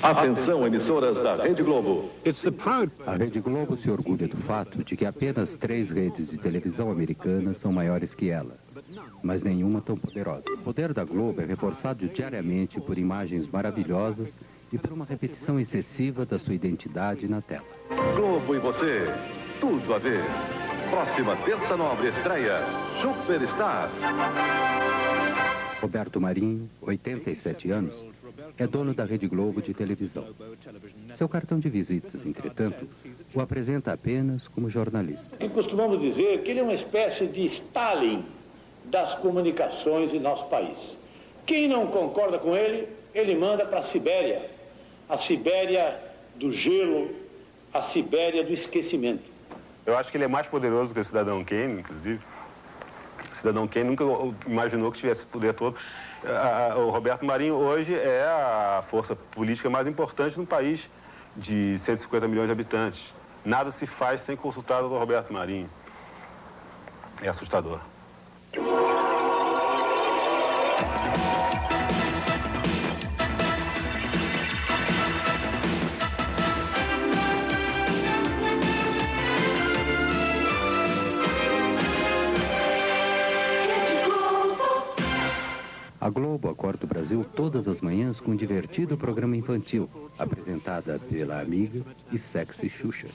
Atenção, emissoras da Rede Globo. A Rede Globo se orgulha do fato de que apenas 3 redes de televisão americanas são maiores que ela, mas nenhuma tão poderosa. O poder da Globo é reforçado diariamente por imagens maravilhosas e por uma repetição excessiva da sua identidade na tela. Globo e você, tudo a ver. Próxima terça nobre estreia, Superstar. Roberto Marinho, 87 anos, é dono da Rede Globo de televisão. Seu cartão de visitas, entretanto, o apresenta apenas como jornalista. E costumamos dizer que ele é uma espécie de Stalin das comunicações em nosso país. Quem não concorda com ele, ele manda para a Sibéria do gelo, a Sibéria do esquecimento. Eu acho que ele é mais poderoso que o Cidadão Kane, inclusive. O Cidadão Kane nunca imaginou que tivesse esse poder todo. O Roberto Marinho hoje é a força política mais importante no país de 150 milhões de habitantes. Nada se faz sem consultar o Roberto Marinho. É assustador. A Globo acorda o Brasil todas as manhãs com um divertido programa infantil, apresentada pela amiga e sexy Xuxa.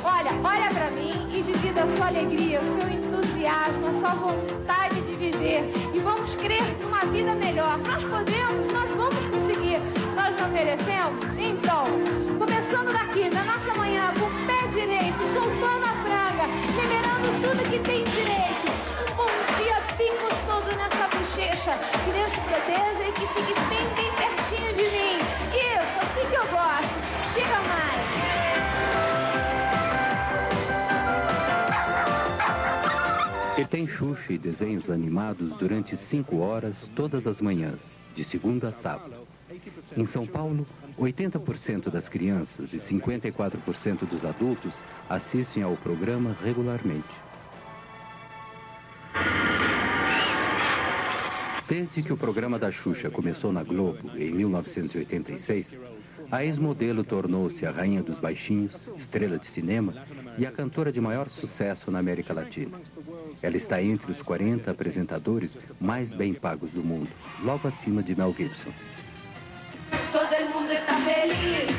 Olha pra mim e divida a sua alegria, o seu entusiasmo, a sua vontade de viver. E vamos crer numa vida melhor. Nós podemos, nós vamos conseguir. Nós não merecemos? Então, começando daqui, na nossa manhã, com o pé direito, soltando a praga, liberando tudo que tem direito. Um bom dia bem gostoso nessa bochecha. Que Deus te proteja e que fique bem, bem pertinho de mim. Isso, assim que eu gosto. Chega mais. E tem Xuxa e desenhos animados durante 5 horas todas as manhãs, de segunda a sábado. Em São Paulo, 80% das crianças e 54% dos adultos assistem ao programa regularmente. Desde que o programa da Xuxa começou na Globo, em 1986, a ex-modelo tornou-se a rainha dos baixinhos, estrela de cinema e a cantora de maior sucesso na América Latina. Ela está entre os 40 apresentadores mais bem pagos do mundo, logo acima de Mel Gibson. Todo mundo está feliz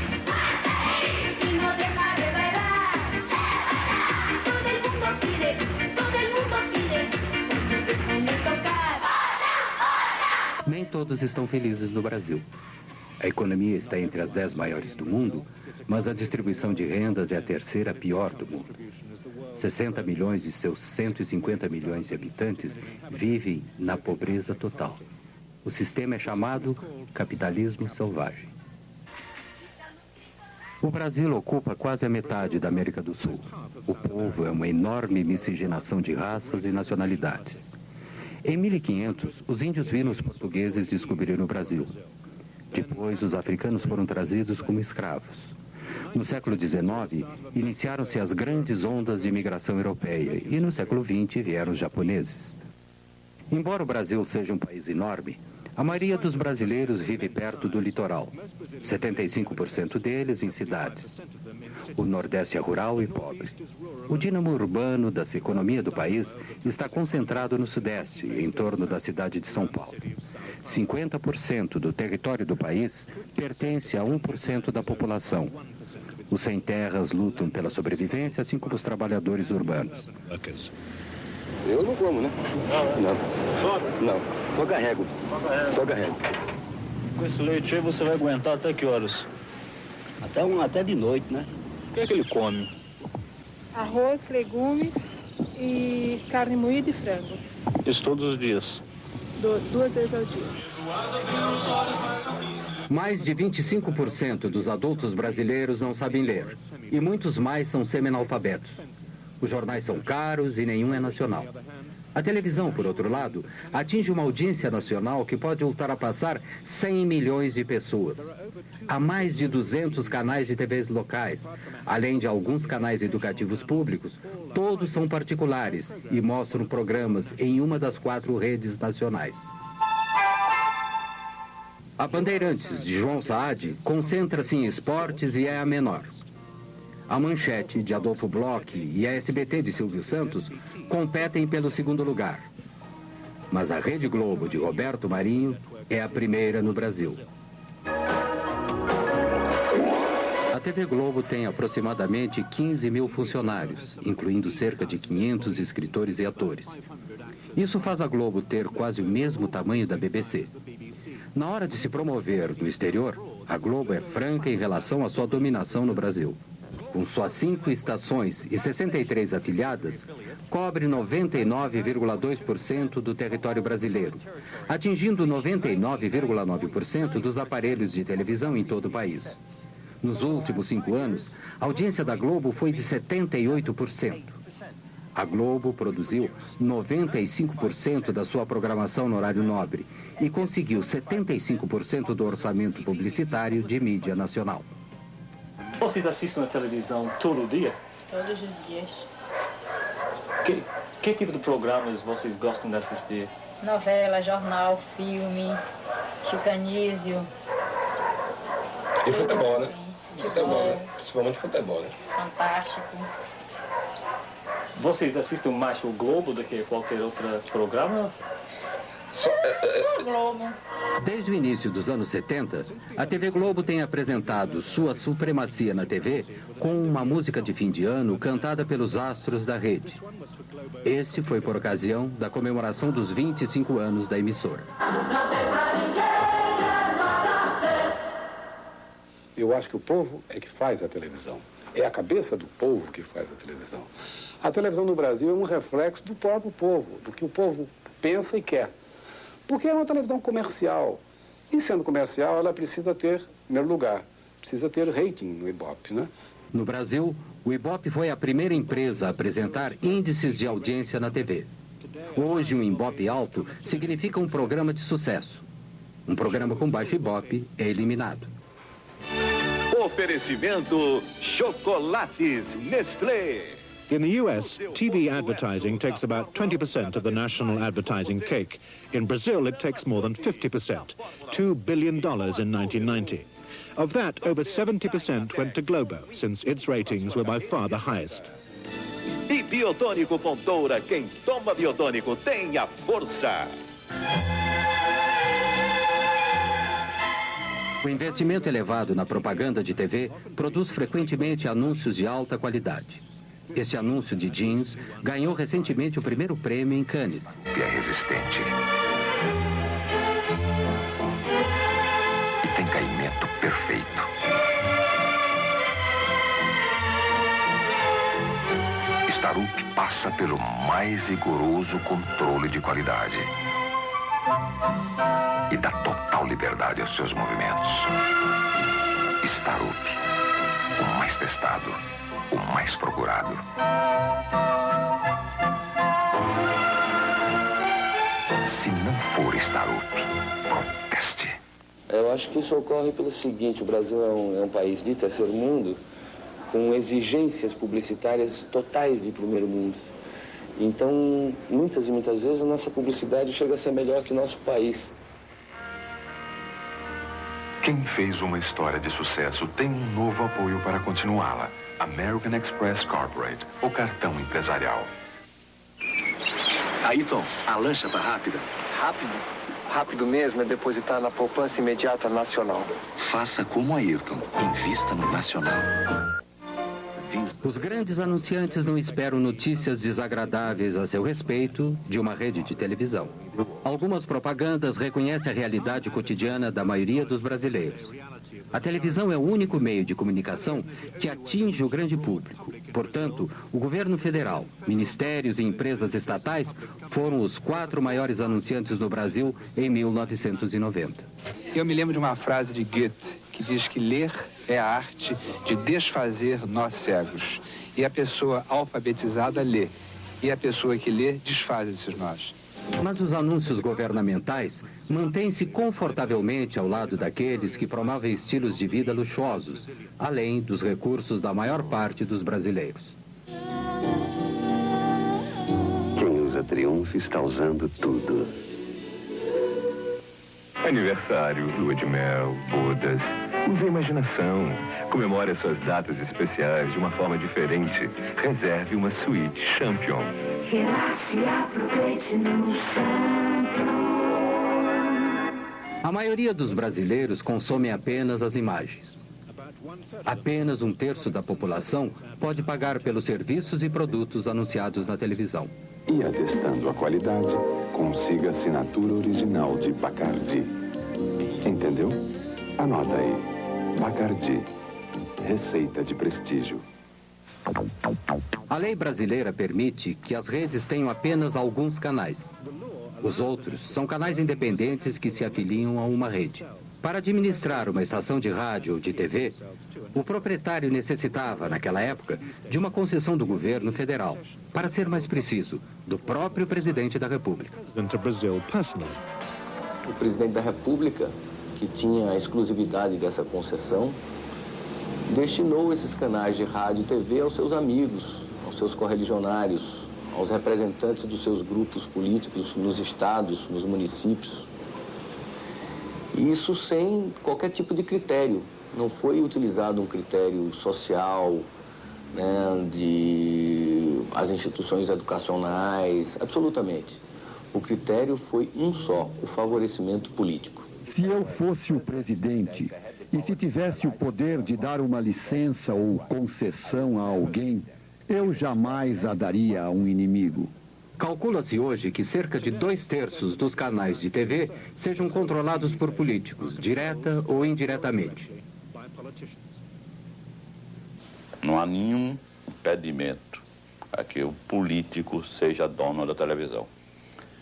e não deixa de bailar. Todo mundo pide, vamos tocar. Nem todos estão felizes no Brasil. A economia está entre as 10 maiores do mundo, mas a distribuição de rendas é a terceira pior do mundo. 60 milhões de seus 150 milhões de habitantes vivem na pobreza total. O sistema é chamado capitalismo selvagem. O Brasil ocupa quase a metade da América do Sul. O povo é uma enorme miscigenação de raças e nacionalidades. Em 1500, os índios viram os portugueses descobrirem o Brasil. Depois, os africanos foram trazidos como escravos. No século XIX, iniciaram-se as grandes ondas de imigração europeia e no século XX vieram os japoneses. Embora o Brasil seja um país enorme, a maioria dos brasileiros vive perto do litoral, 75% deles em cidades. O Nordeste é rural e pobre. O dínamo urbano da economia do país está concentrado no Sudeste, em torno da cidade de São Paulo. 50% do território do país pertence a 1% da população. Os sem-terras lutam pela sobrevivência, assim como os trabalhadores urbanos. Eu não como, né? Não. Só? Não. Só carrego. Só carrego. Com esse leite aí você vai aguentar até que horas? Até de noite, né? O que é que ele come? Arroz, legumes e carne moída e frango. Isso todos os dias? 2 vezes ao dia. Mais de 25% dos adultos brasileiros não sabem ler. E muitos mais são semi-analfabetos. Os jornais são caros e nenhum é nacional. A televisão, por outro lado, atinge uma audiência nacional que pode ultrapassar 100 milhões de pessoas. Há mais de 200 canais de TVs locais, além de alguns canais educativos públicos. Todos são particulares e mostram programas em uma das 4 redes nacionais. A Bandeirantes, de João Saad, concentra-se em esportes e é a menor. A Manchete, de Adolfo Bloch, e a SBT, de Silvio Santos, competem pelo segundo lugar. Mas a Rede Globo, de Roberto Marinho, é a primeira no Brasil. A TV Globo tem aproximadamente 15 mil funcionários, incluindo cerca de 500 escritores e atores. Isso faz a Globo ter quase o mesmo tamanho da BBC. Na hora de se promover no exterior, a Globo é franca em relação à sua dominação no Brasil. Com suas 5 estações e 63 afiliadas, cobre 99,2% do território brasileiro, atingindo 99,9% dos aparelhos de televisão em todo o país. Nos últimos 5 anos, a audiência da Globo foi de 78%. A Globo produziu 95% da sua programação no horário nobre e conseguiu 75% do orçamento publicitário de mídia nacional. Vocês assistem a televisão todo dia? Todos os dias. Que tipo de programas vocês gostam de assistir? Novela, jornal, filme, Chicanísio. E futebol, né? Futebol, né? Principalmente futebol, né? Fantástico. Vocês assistem mais o Globo do que qualquer outro programa? Só o Globo. Desde o início dos anos 70, a TV Globo tem apresentado sua supremacia na TV com uma música de fim de ano cantada pelos astros da rede. Este foi por ocasião da comemoração dos 25 anos da emissora. Eu acho que o povo é que faz a televisão. É a cabeça do povo que faz a televisão. A televisão no Brasil é um reflexo do próprio povo, do que o povo pensa e quer. Porque é uma televisão comercial. E sendo comercial, ela precisa ter, em primeiro lugar, precisa ter rating no Ibope, né? No Brasil, o Ibope foi a primeira empresa a apresentar índices de audiência na TV. Hoje, um Ibope alto significa um programa de sucesso. Um programa com baixo Ibope é eliminado. Oferecimento Chocolates Nestlé. In the US, TV advertising takes about 20% of the national advertising cake. In Brazil, it takes more than 50%, $2 billion in 1990. Of that, over 70% went to Globo, since its ratings were by far the highest. E Biotônico Fontoura, quem toma Biotônico tem a força. O investimento elevado na propaganda de TV produz frequentemente anúncios de alta qualidade. Este anúncio de jeans ganhou recentemente o primeiro prêmio em Cannes. E é resistente. E tem caimento perfeito. Starup passa pelo mais rigoroso controle de qualidade. E dá total liberdade aos seus movimentos. Starup, o mais testado, o mais procurado. Se não for Starup, proteste. Eu acho que isso ocorre pelo seguinte: o Brasil é um país de terceiro mundo com exigências publicitárias totais de primeiro mundo. Então, muitas e muitas vezes, a nossa publicidade chega a ser melhor que o nosso país. Quem fez uma história de sucesso tem um novo apoio para continuá-la. American Express Corporate, o cartão empresarial. Ayrton, a lancha tá rápida? Rápido? Rápido mesmo é depositar na poupança imediata nacional. Faça como Ayrton, invista no nacional. Os grandes anunciantes não esperam notícias desagradáveis a seu respeito de uma rede de televisão. Algumas propagandas reconhecem a realidade cotidiana da maioria dos brasileiros. A televisão é o único meio de comunicação que atinge o grande público. Portanto, o governo federal, ministérios e empresas estatais foram os 4 maiores anunciantes no Brasil em 1990. Eu me lembro de uma frase de Goethe, que diz que ler é a arte de desfazer nós cegos. E a pessoa alfabetizada lê. E a pessoa que lê desfaz esses nós. Mas os anúncios governamentais mantêm-se confortavelmente ao lado daqueles que promovem estilos de vida luxuosos, além dos recursos da maior parte dos brasileiros. Quem usa Triunfo está usando tudo. Aniversário, lua de mel, bodas. Use a imaginação. Comemore as suas datas especiais de uma forma diferente. Reserve uma suíte Champion. Relaxe e aproveite no Champion. A maioria dos brasileiros consomem apenas as imagens. Apenas 1/3 da população pode pagar pelos serviços e produtos anunciados na televisão. E atestando a qualidade, consiga a assinatura original de Bacardi. Entendeu? Anota aí. Bacardi. Receita de prestígio. A lei brasileira permite que as redes tenham apenas alguns canais. Os outros são canais independentes que se afiliam a uma rede. Para administrar uma estação de rádio ou de TV, o proprietário necessitava, naquela época, de uma concessão do governo federal. Para ser mais preciso, do próprio presidente da República. O presidente da República, que tinha a exclusividade dessa concessão, destinou esses canais de rádio e TV aos seus amigos, aos seus correligionários, aos representantes dos seus grupos políticos nos estados, nos municípios. E isso sem qualquer tipo de critério. Não foi utilizado um critério social, né, de as instituições educacionais, absolutamente. O critério foi um só, o favorecimento político. Se eu fosse o presidente e se tivesse o poder de dar uma licença ou concessão a alguém, eu jamais a daria a um inimigo. Calcula-se hoje que cerca de 2/3 dos canais de TV sejam controlados por políticos, direta ou indiretamente. Não há nenhum impedimento a que o político seja dono da televisão.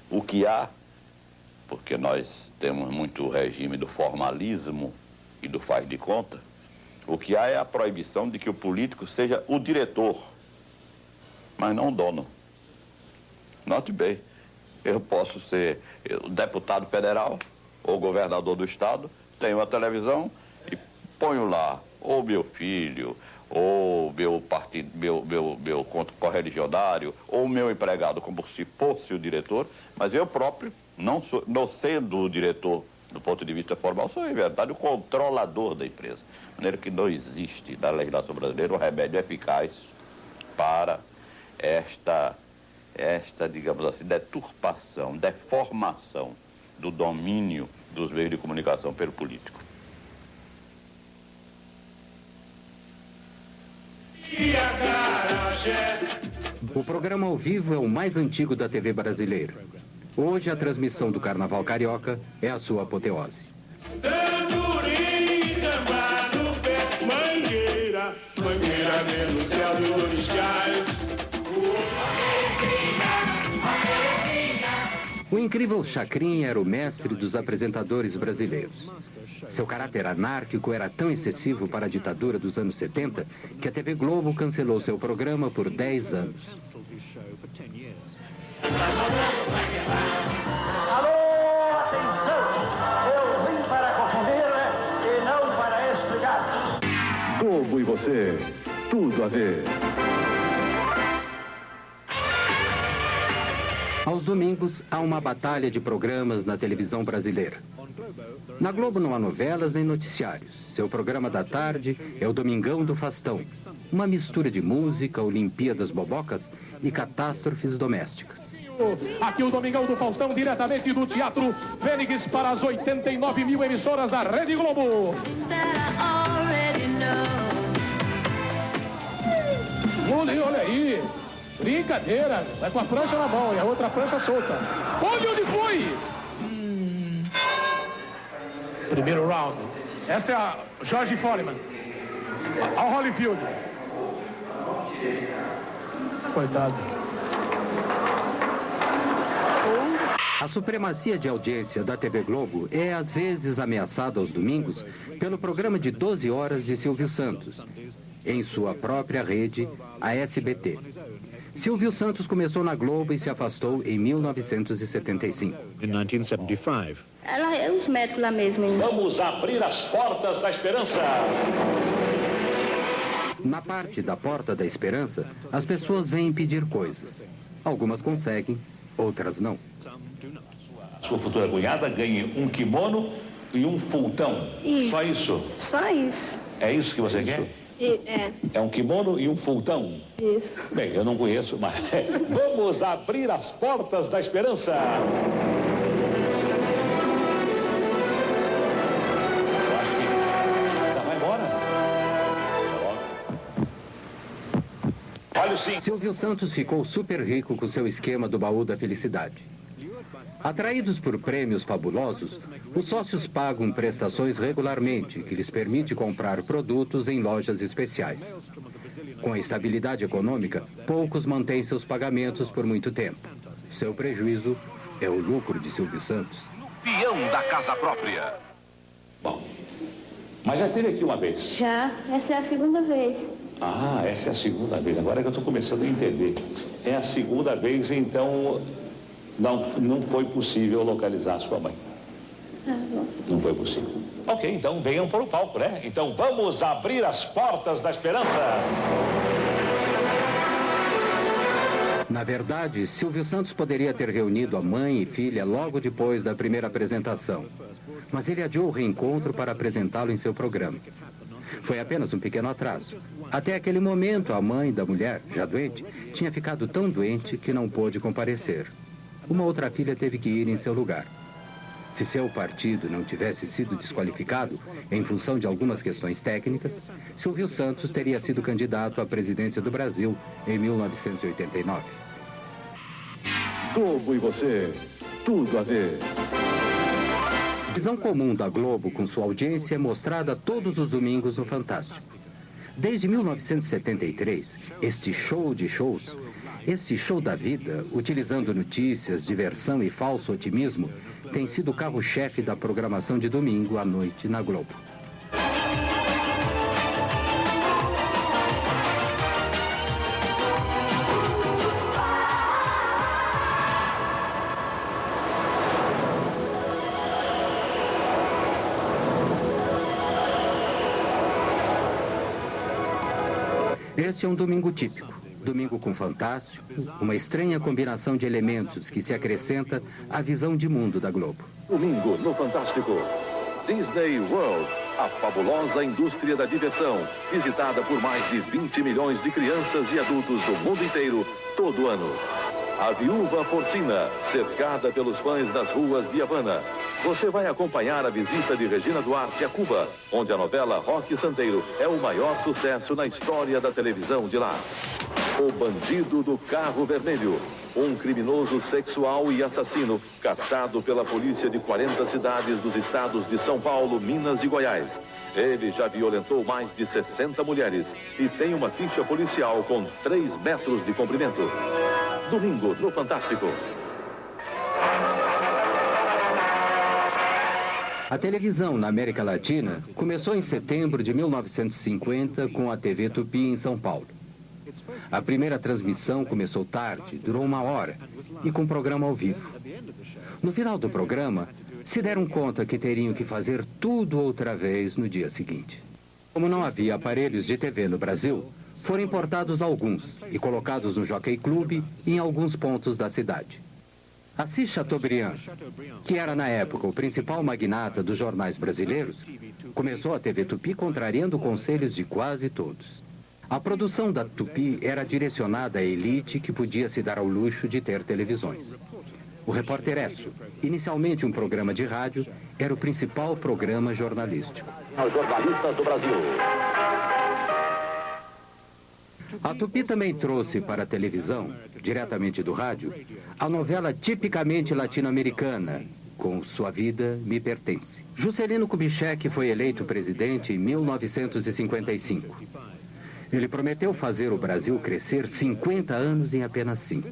O que há, porque nós temos muito o regime do formalismo e do faz de conta, o que há é a proibição de que o político seja o diretor, mas não o dono. Note bem, eu posso ser deputado federal ou governador do estado, tenho uma televisão e ponho lá ou meu filho, ou meu partido, meu correligionário, ou meu empregado, como se fosse o diretor, mas eu próprio, não sendo o diretor do ponto de vista formal, sou, em verdade, o controlador da empresa. De maneira que não existe na legislação brasileira um remédio eficaz para esta, digamos assim, deturpação, deformação do domínio dos meios de comunicação pelo político. O programa ao vivo é o mais antigo da TV brasileira. Hoje, a transmissão do Carnaval Carioca é a sua apoteose. O incrível Chacrinha era o mestre dos apresentadores brasileiros. Seu caráter anárquico era tão excessivo para a ditadura dos anos 70 que a TV Globo cancelou seu programa por 10 anos. Alô, atenção! Eu vim para confundir e não para explicar. Globo e você, tudo a ver. Aos domingos, há uma batalha de programas na televisão brasileira. Na Globo não há novelas nem noticiários. Seu programa da tarde é o Domingão do Faustão. Uma mistura de música, Olimpíadas Bobocas e catástrofes domésticas. Aqui o Domingão do Faustão, diretamente do Teatro Fênix para as 89 mil emissoras da Rede Globo. Olha aí. Brincadeira. Vai com a prancha na mão e a outra prancha solta. Olha onde foi. Primeiro round. Essa é a George Foreman. Ao Holyfield. Coitado. A supremacia de audiência da TV Globo é às vezes ameaçada aos domingos pelo programa de 12 horas de Silvio Santos, em sua própria rede, a SBT. Silvio Santos começou na Globo e se afastou em 1975. In 1975. Ela é os médicos lá mesmo, hein? Vamos abrir as portas da esperança. Na parte da Porta da Esperança, as pessoas vêm pedir coisas. Algumas conseguem, outras não. Sua futura cunhada ganhe um kimono e um fultão. Isso. Só isso? Só isso. É isso que você quer? É um kimono e um fultão? Isso. Bem, eu não conheço, mas vamos abrir as portas da esperança. Eu acho que já vai embora. Olha sim. Silvio Santos ficou super rico com seu esquema do baú da felicidade. Atraídos por prêmios fabulosos, os sócios pagam prestações regularmente, que lhes permite comprar produtos em lojas especiais. Com a estabilidade econômica, poucos mantêm seus pagamentos por muito tempo. Seu prejuízo é o lucro de Silvio Santos. Peão da casa própria. Bom, mas já teve aqui uma vez. Já, essa é a segunda vez. Ah, essa é a segunda vez. Agora que eu estou começando a entender. É a segunda vez, então não foi possível localizar sua mãe. Tá bom. Não foi possível. Ok, então venham para o palco, né? Então vamos abrir as portas da esperança. Na verdade, Silvio Santos poderia ter reunido a mãe e filha logo depois da primeira apresentação. Mas ele adiou o reencontro para apresentá-lo em seu programa. Foi apenas um pequeno atraso. Até aquele momento, a mãe da mulher, já doente, tinha ficado tão doente que não pôde comparecer. Uma outra filha teve que ir em seu lugar. Se seu partido não tivesse sido desqualificado em função de algumas questões técnicas, Silvio Santos teria sido candidato à presidência do Brasil em 1989. Globo e você, tudo a ver. A visão comum da Globo com sua audiência é mostrada todos os domingos no Fantástico. Desde 1973, este show de shows, este show da vida, utilizando notícias, diversão e falso otimismo, tem sido o carro-chefe da programação de domingo à noite na Globo. Este é um domingo típico. Domingo com Fantástico, uma estranha combinação de elementos que se acrescenta à visão de mundo da Globo. Domingo no Fantástico. Disney World, a fabulosa indústria da diversão, visitada por mais de 20 milhões de crianças e adultos do mundo inteiro todo ano. A Viúva Porcina, cercada pelos fãs das ruas de Havana. Você vai acompanhar a visita de Regina Duarte a Cuba, onde a novela Roque Santeiro é o maior sucesso na história da televisão de lá. O Bandido do Carro Vermelho, um criminoso sexual e assassino caçado pela polícia de 40 cidades dos estados de São Paulo, Minas e Goiás. Ele já violentou mais de 60 mulheres e tem uma ficha policial com 3 metros de comprimento. Domingo no Fantástico. A televisão na América Latina começou em setembro de 1950 com a TV Tupi em São Paulo. A primeira transmissão começou tarde, durou 1 hora, e com programa ao vivo. No final do programa, se deram conta que teriam que fazer tudo outra vez no dia seguinte. Como não havia aparelhos de TV no Brasil, foram importados alguns e colocados no Jockey Club em alguns pontos da cidade. Assis Chateaubriand, que era na época o principal magnata dos jornais brasileiros, começou a TV Tupi contrariando conselhos de quase todos. A produção da Tupi era direcionada à elite que podia se dar ao luxo de ter televisões. O Repórter Esso, inicialmente um programa de rádio, era o principal programa jornalístico. Os jornalistas do Brasil. A Tupi também trouxe para a televisão, diretamente do rádio, a novela tipicamente latino-americana, Com Sua Vida Me Pertence. Juscelino Kubitschek foi eleito presidente em 1955. Ele prometeu fazer o Brasil crescer 50 anos em apenas 5.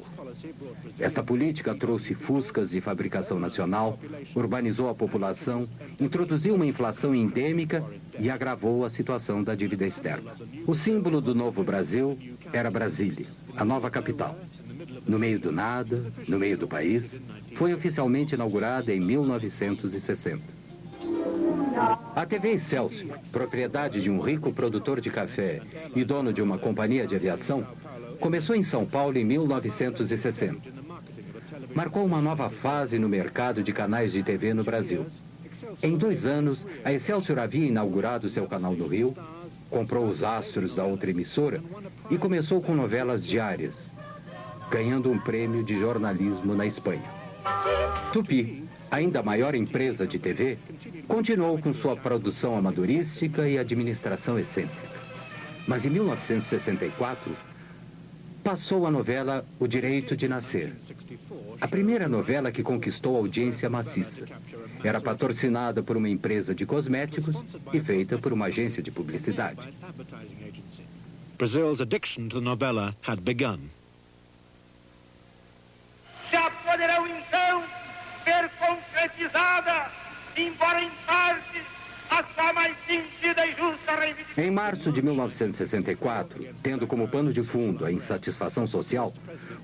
Esta política trouxe fuscas de fabricação nacional, urbanizou a população, introduziu uma inflação endêmica e agravou a situação da dívida externa. O símbolo do novo Brasil era Brasília, a nova capital. No meio do nada, no meio do país, foi oficialmente inaugurada em 1960. A TV Excelsior, propriedade de um rico produtor de café e dono de uma companhia de aviação, começou em São Paulo em 1960. marcou uma nova fase no mercado de canais de TV no Brasil. Em 2 anos, a Excelsior havia inaugurado seu canal no Rio, comprou os astros da outra emissora e começou com novelas diárias, ganhando um prêmio de jornalismo na Espanha. Tupi, ainda maior empresa de TV, continuou com sua produção amadorística e administração excêntrica. Mas em 1964, passou a novela O Direito de Nascer, a primeira novela que conquistou audiência maciça. Era patrocinada por uma empresa de cosméticos e feita por uma agência de publicidade. Brazil's addiction to the novela had begun. Já poderão então ser concretizada, embora em parte, a sua mais sentida e justa reivindicação. Em março de 1964, tendo como pano de fundo a insatisfação social,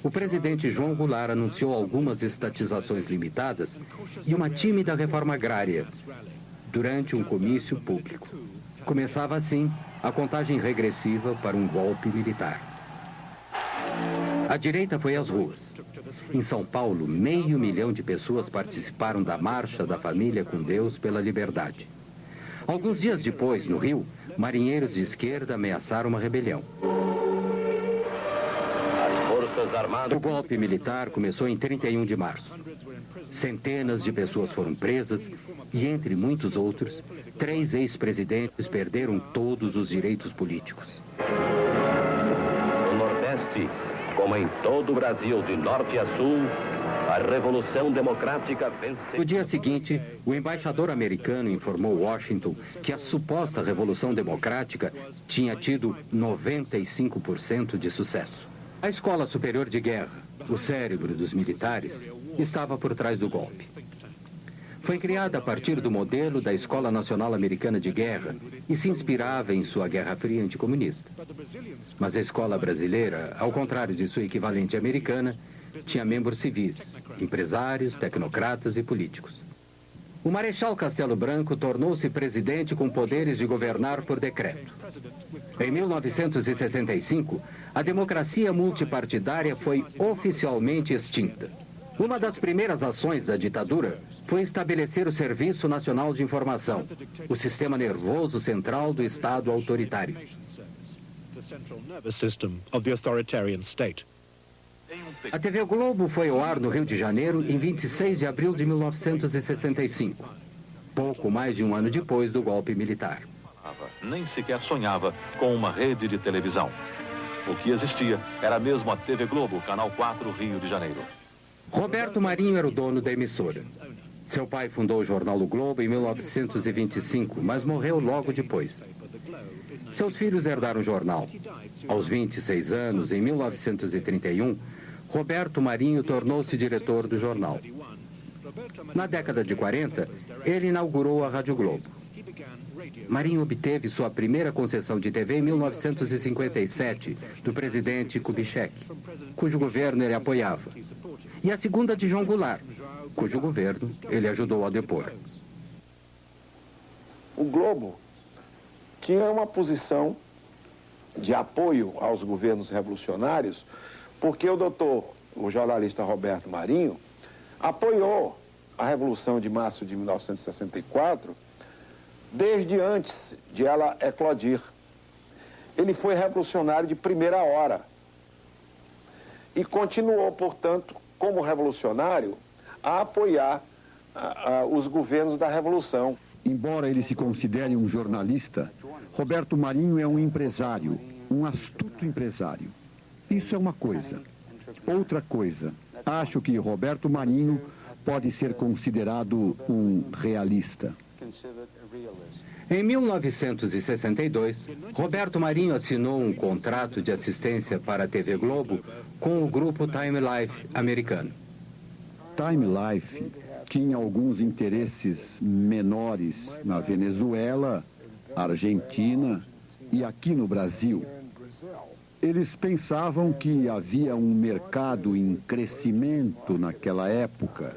o presidente João Goulart anunciou algumas estatizações limitadas e uma tímida reforma agrária durante um comício público. Começava assim a contagem regressiva para um golpe militar. A direita foi às ruas. Em São Paulo, 500 mil de pessoas participaram da Marcha da Família com Deus pela Liberdade. Alguns dias depois, no Rio, marinheiros de esquerda ameaçaram uma rebelião. O golpe militar começou em 31 de março. Centenas de pessoas foram presas e, entre muitos outros, 3 ex-presidentes perderam todos os direitos políticos. No Nordeste, como em todo o Brasil, de norte a sul, a Revolução Democrática venceu. No dia seguinte, o embaixador americano informou Washington que a suposta Revolução Democrática tinha tido 95% de sucesso. A Escola Superior de Guerra, o cérebro dos militares, estava por trás do golpe. Foi criada a partir do modelo da Escola Nacional Americana de Guerra e se inspirava em sua Guerra Fria anticomunista. Mas a escola brasileira, ao contrário de sua equivalente americana, tinha membros civis, empresários, tecnocratas e políticos. O Marechal Castelo Branco tornou-se presidente com poderes de governar por decreto. Em 1965, a democracia multipartidária foi oficialmente extinta. Uma das primeiras ações da ditadura foi estabelecer o Serviço Nacional de Informação, o sistema nervoso central do Estado autoritário. A TV Globo foi ao ar no Rio de Janeiro em 26 de abril de 1965, pouco mais de um ano depois do golpe militar. Nem sequer sonhava com uma rede de televisão. O que existia era mesmo a TV Globo, Canal 4, Rio de Janeiro. Roberto Marinho era o dono da emissora. Seu pai fundou o jornal O Globo em 1925, mas morreu logo depois. Seus filhos herdaram o jornal. Aos 26 anos, em 1931, Roberto Marinho tornou-se diretor do jornal. Na década de 40, ele inaugurou a Rádio Globo. Marinho obteve sua primeira concessão de TV em 1957, do presidente Kubitschek, cujo governo ele apoiava, e a segunda de João Goulart, cujo governo ele ajudou a depor. O Globo tinha uma posição de apoio aos governos revolucionários, porque o jornalista Roberto Marinho, apoiou a Revolução de Março de 1964, desde antes de ela eclodir. Ele foi revolucionário de primeira hora e continuou, portanto, como revolucionário, a apoiar os governos da Revolução. Embora ele se considere um jornalista, Roberto Marinho é um empresário, um astuto empresário. Isso é uma coisa. Outra coisa, acho que Roberto Marinho pode ser considerado um realista. Em 1962, Roberto Marinho assinou um contrato de assistência para a TV Globo com o grupo Time Life americano. Time Life tinha alguns interesses menores na Venezuela, Argentina e aqui no Brasil. Eles pensavam que havia um mercado em crescimento naquela época,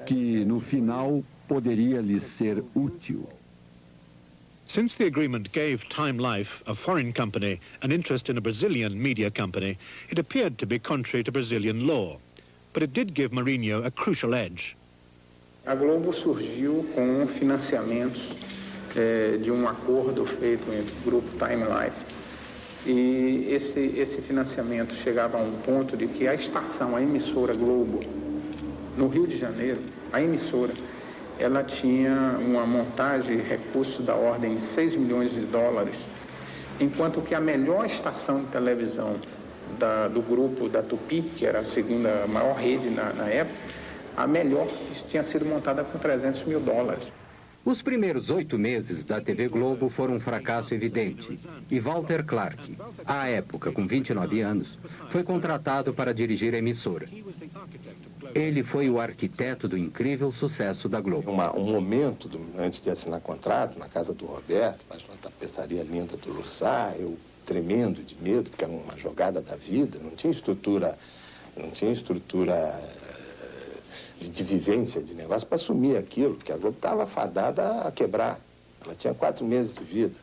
que no final poderia lhes ser útil. Since the agreement gave Time Life, a foreign company, an interest in a Brazilian media company, it appeared to be contrary to Brazilian law. but it did give Marinho a crucial edge. A Globo surgiu com financiamentos de um acordo feito entre o grupo Time Life. E esse financiamento chegava a um ponto de que a estação, a emissora Globo, no Rio de Janeiro, a emissora, ela tinha uma montagem e recurso da ordem de 6 milhões de dólares, enquanto que a melhor estação de televisão do grupo da Tupi, que era a segunda maior rede na época, a melhor tinha sido montada com 300 mil dólares. Os primeiros 8 meses da TV Globo foram um fracasso evidente. E Walter Clark, à época com 29 anos, foi contratado para dirigir a emissora. Ele foi o arquiteto do incrível sucesso da Globo. Um momento, antes de assinar contrato, na casa do Roberto, mas uma tapeçaria linda do Lussá, eu tremendo de medo, porque era uma jogada da vida, não tinha estrutura de vivência de negócio para assumir aquilo, porque a Globo estava fadada a quebrar. Ela tinha 4 meses de vida.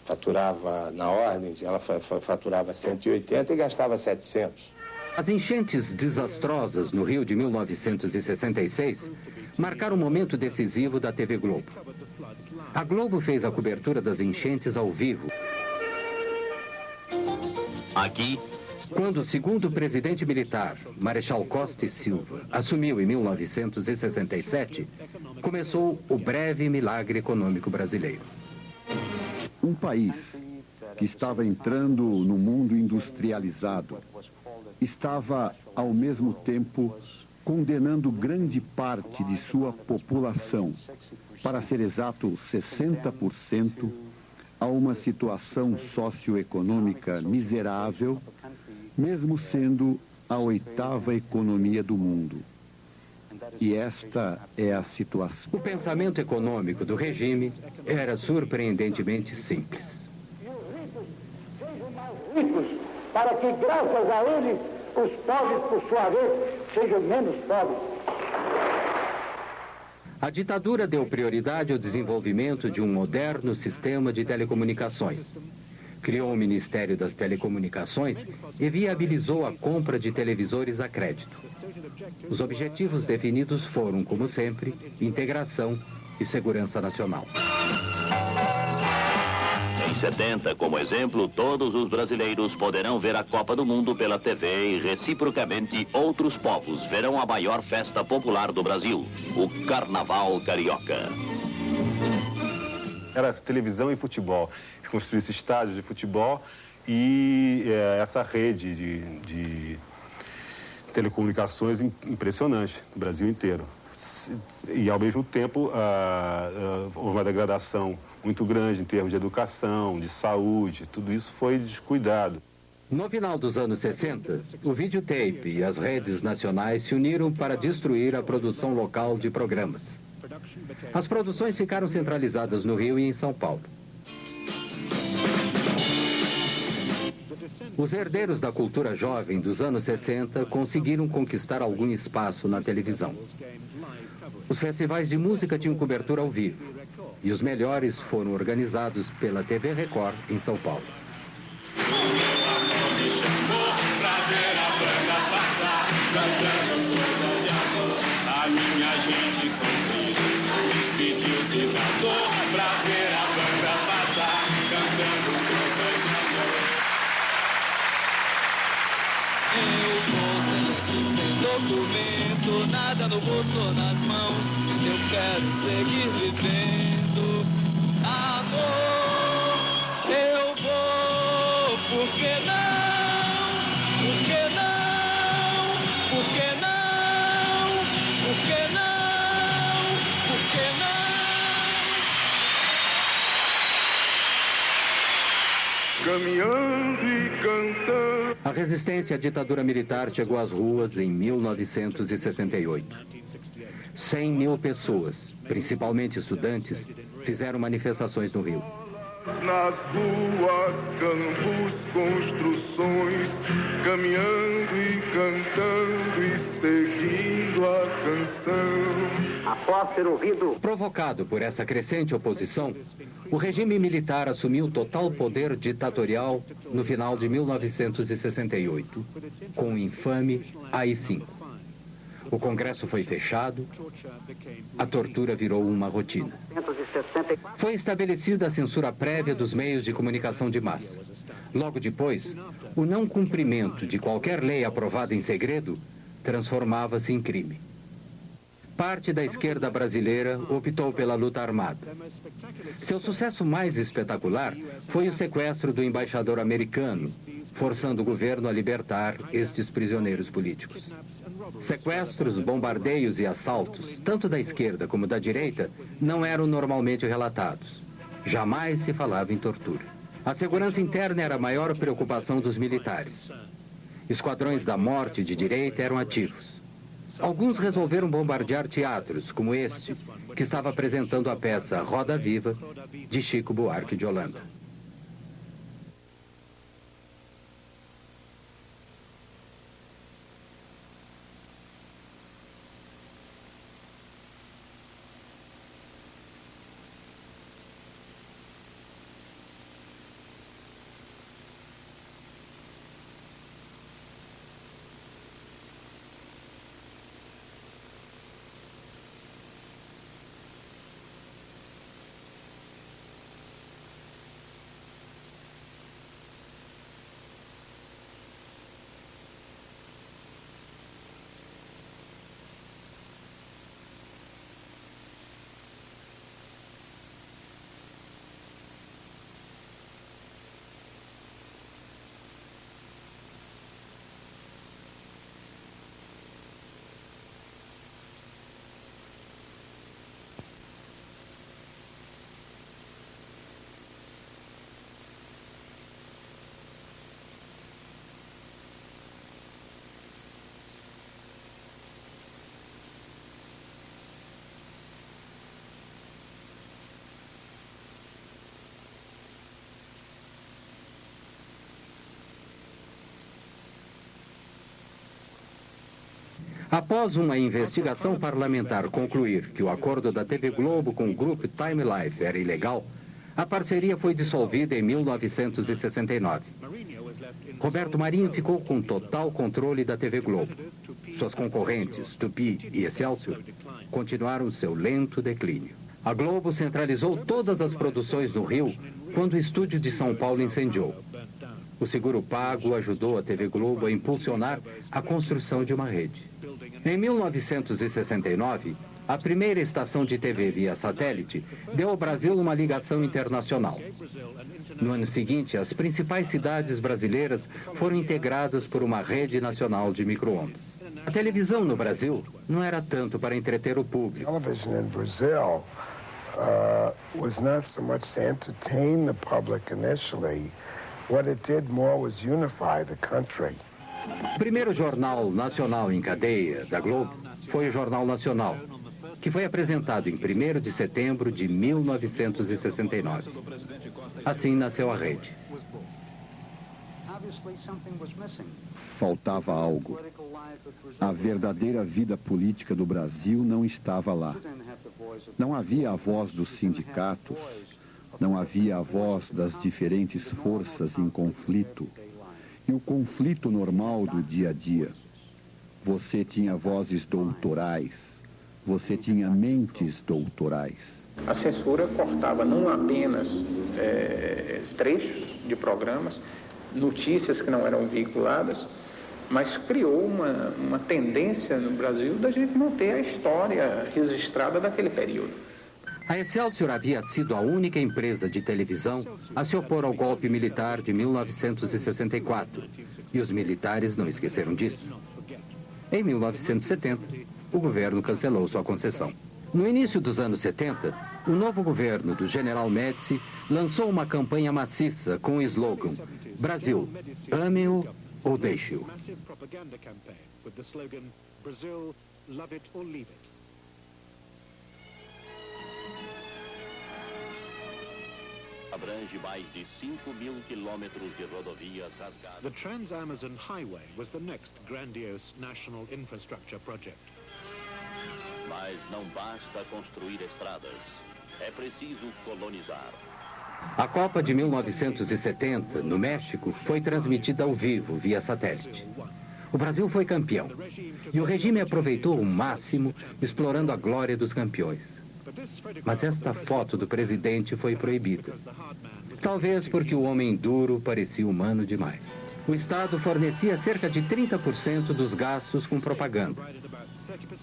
Faturava, na ordem, ela faturava 180 e gastava 700. As enchentes desastrosas no Rio de 1966 marcaram um momento decisivo da TV Globo. A Globo fez a cobertura das enchentes ao vivo. Aqui, quando o segundo presidente militar, Marechal Costa e Silva, assumiu em 1967, começou o breve milagre econômico brasileiro. Um país que estava entrando no mundo industrializado estava, ao mesmo tempo, condenando grande parte de sua população, para ser exato, 60%, a uma situação socioeconômica miserável, mesmo sendo a 8ª economia do mundo. E esta é a situação. O pensamento econômico do regime era surpreendentemente simples. Ricos, para que, graças a eles, os pobres, por sua vez, sejam menos pobres. A ditadura deu prioridade ao desenvolvimento de um moderno sistema de telecomunicações. Criou o Ministério das Telecomunicações e viabilizou a compra de televisores a crédito. Os objetivos definidos foram, como sempre, integração e segurança nacional. Em 70, como exemplo, todos os brasileiros poderão ver a Copa do Mundo pela TV e, reciprocamente, outros povos verão a maior festa popular do Brasil, o Carnaval Carioca. Era televisão e futebol. Construísse estádios de futebol e essa rede de telecomunicações impressionante no Brasil inteiro. E, ao mesmo tempo, houve uma degradação muito grande em termos de educação, de saúde, tudo isso foi descuidado. No final dos anos 60, o videotape e as redes nacionais se uniram para destruir a produção local de programas. As produções ficaram centralizadas no Rio e em São Paulo. Os herdeiros da cultura jovem dos anos 60 conseguiram conquistar algum espaço na televisão. Os festivais de música tinham cobertura ao vivo, e os melhores foram organizados pela TV Record em São Paulo. A minha gente sempre despediu-se da dor pra ver a banda passar, cantando coisas de amor. Eu vou sem documento, nada no bolso ou nas mãos. Eu quero seguir vivendo. Amor, eu vou, por que não? Por que não? Por que não? Por que não? Por que não? Caminhando e cantando. A resistência à ditadura militar chegou às ruas em 1968. 100 mil pessoas, principalmente estudantes, fizeram manifestações no Rio. Nas ruas, campos, construções, caminhando e cantando e seguindo a canção. Após ter ouvido... Provocado por essa crescente oposição, o regime militar assumiu total poder ditatorial no final de 1968, com o infame AI-5. O Congresso foi fechado, a tortura virou uma rotina. Foi estabelecida a censura prévia dos meios de comunicação de massa. Logo depois, o não cumprimento de qualquer lei aprovada em segredo transformava-se em crime. Parte da esquerda brasileira optou pela luta armada. Seu sucesso mais espetacular foi o sequestro do embaixador americano, forçando o governo a libertar estes prisioneiros políticos. Sequestros, bombardeios e assaltos, tanto da esquerda como da direita, não eram normalmente relatados. Jamais se falava em tortura. A segurança interna era a maior preocupação dos militares. Esquadrões da morte de direita eram ativos. Alguns resolveram bombardear teatros, como este, que estava apresentando a peça Roda Viva, de Chico Buarque de Holanda. Após uma investigação parlamentar concluir que o acordo da TV Globo com o grupo Time Life era ilegal, a parceria foi dissolvida em 1969. Roberto Marinho ficou com total controle da TV Globo. Suas concorrentes, Tupi e Excelsior, continuaram seu lento declínio. A Globo centralizou todas as produções no Rio quando o estúdio de São Paulo incendiou. O seguro pago ajudou a TV Globo a impulsionar a construção de uma rede. Em 1969, a primeira estação de TV via satélite deu ao Brasil uma ligação internacional. No ano seguinte, as principais cidades brasileiras foram integradas por uma rede nacional de micro-ondas. A televisão no Brasil não era tanto para entreter o público. Television in Brazil was not so much to entertain the public initially. What it did more was unify the country. O primeiro jornal nacional em cadeia da Globo foi o Jornal Nacional, que foi apresentado em 1º de setembro de 1969. Assim nasceu a rede. Faltava algo. A verdadeira vida política do Brasil não estava lá. Não havia a voz dos sindicatos, não havia a voz das diferentes forças em conflito. E o conflito normal do dia a dia. Você tinha vozes doutorais, você tinha mentes doutorais. A censura cortava não apenas trechos de programas, notícias que não eram veiculadas, mas criou uma tendência no Brasil da gente não ter a história registrada daquele período. A Excelsior havia sido a única empresa de televisão a se opor ao golpe militar de 1964, e os militares não esqueceram disso. Em 1970, o governo cancelou sua concessão. No início dos anos 70, o novo governo do General Médici lançou uma campanha maciça com o slogan Brasil, ame-o ou deixe-o. Abrange mais de 5.000 quilômetros de rodovias rasgadas. The Trans-Amazon Highway was the next grandiose national infrastructure project. Mas não basta construir estradas, é preciso colonizar. A Copa de 1970, no México, foi transmitida ao vivo, via satélite. O Brasil foi campeão. E o regime aproveitou o máximo, explorando a glória dos campeões. Mas esta foto do presidente foi proibida. Talvez porque o homem duro parecia humano demais. O Estado fornecia cerca de 30% dos gastos com propaganda.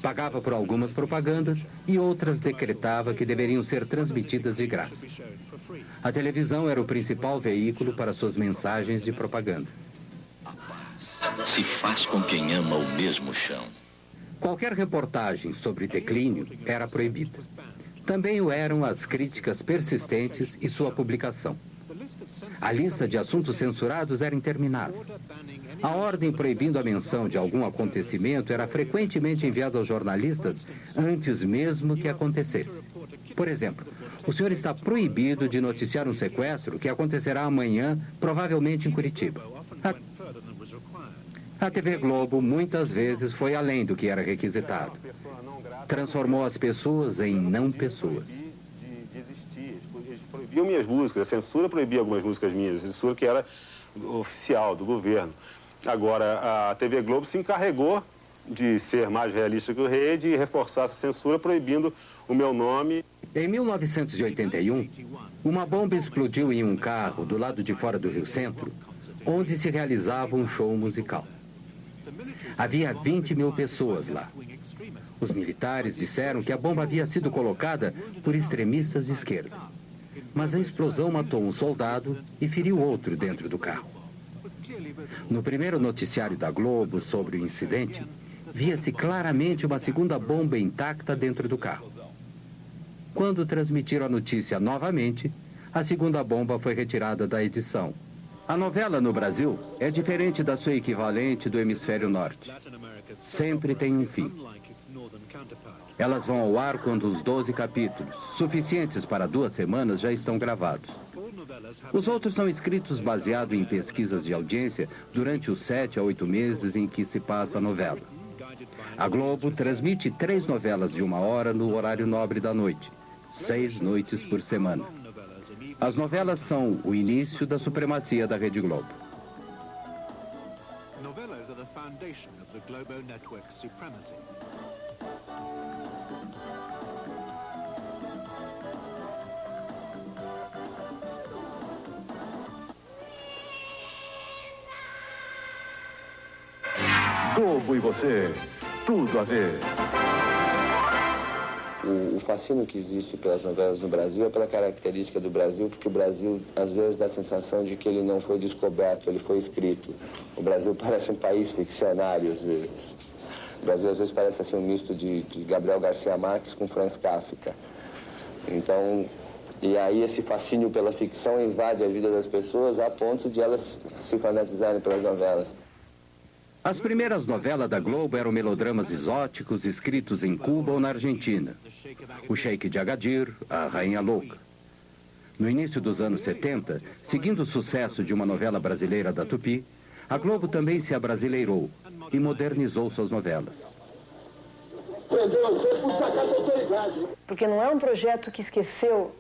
Pagava por algumas propagandas e outras decretava que deveriam ser transmitidas de graça. A televisão era o principal veículo para suas mensagens de propaganda. Se faz com quem ama o mesmo chão. Qualquer reportagem sobre declínio era proibida. Também o eram as críticas persistentes e sua publicação. A lista de assuntos censurados era interminável. A ordem proibindo a menção de algum acontecimento era frequentemente enviada aos jornalistas antes mesmo que acontecesse. Por exemplo, o senhor está proibido de noticiar um sequestro que acontecerá amanhã, provavelmente em Curitiba. A TV Globo muitas vezes foi além do que era requisitado. Transformou as pessoas em não pessoas. Proibiam minhas músicas, a censura proibia algumas músicas minhas, a censura que era oficial, do governo. Agora, a TV Globo se encarregou de ser mais realista que o rei, de reforçar essa censura, proibindo o meu nome. Em 1981, uma bomba explodiu em um carro do lado de fora do Rio Centro, onde se realizava um show musical. Havia 20 mil pessoas lá. Os militares disseram que a bomba havia sido colocada por extremistas de esquerda. Mas a explosão matou um soldado e feriu outro dentro do carro. No primeiro noticiário da Globo sobre o incidente, via-se claramente uma segunda bomba intacta dentro do carro. Quando transmitiram a notícia novamente, a segunda bomba foi retirada da edição. A novela no Brasil é diferente da sua equivalente do hemisfério norte. Sempre tem um fim. Elas vão ao ar quando os 12 capítulos, suficientes para 2 semanas, já estão gravados. Os outros são escritos baseado em pesquisas de audiência durante os 7 a 8 meses em que se passa a novela. A Globo transmite 3 novelas de 1 hora no horário nobre da noite, 6 noites por semana. As novelas são o início da supremacia da Rede Globo. Novelas are the foundation of the Globo network's supremacy. Globo e você, tudo a ver. O fascínio que existe pelas novelas no Brasil é pela característica do Brasil, porque o Brasil, às vezes, dá a sensação de que ele não foi descoberto, ele foi escrito. O Brasil parece um país ficcionário, às vezes. O Brasil, às vezes, parece assim, um misto de Gabriel Garcia Marques com Franz Kafka. Então, e aí esse fascínio pela ficção invade a vida das pessoas a ponto de elas se fanatizarem pelas novelas. As primeiras novelas da Globo eram melodramas exóticos escritos em Cuba ou na Argentina. O Sheik de Agadir, a Rainha Louca. No início dos anos 70, seguindo o sucesso de uma novela brasileira da Tupi, a Globo também se abrasileirou e modernizou suas novelas. Porque não é um projeto que esqueceu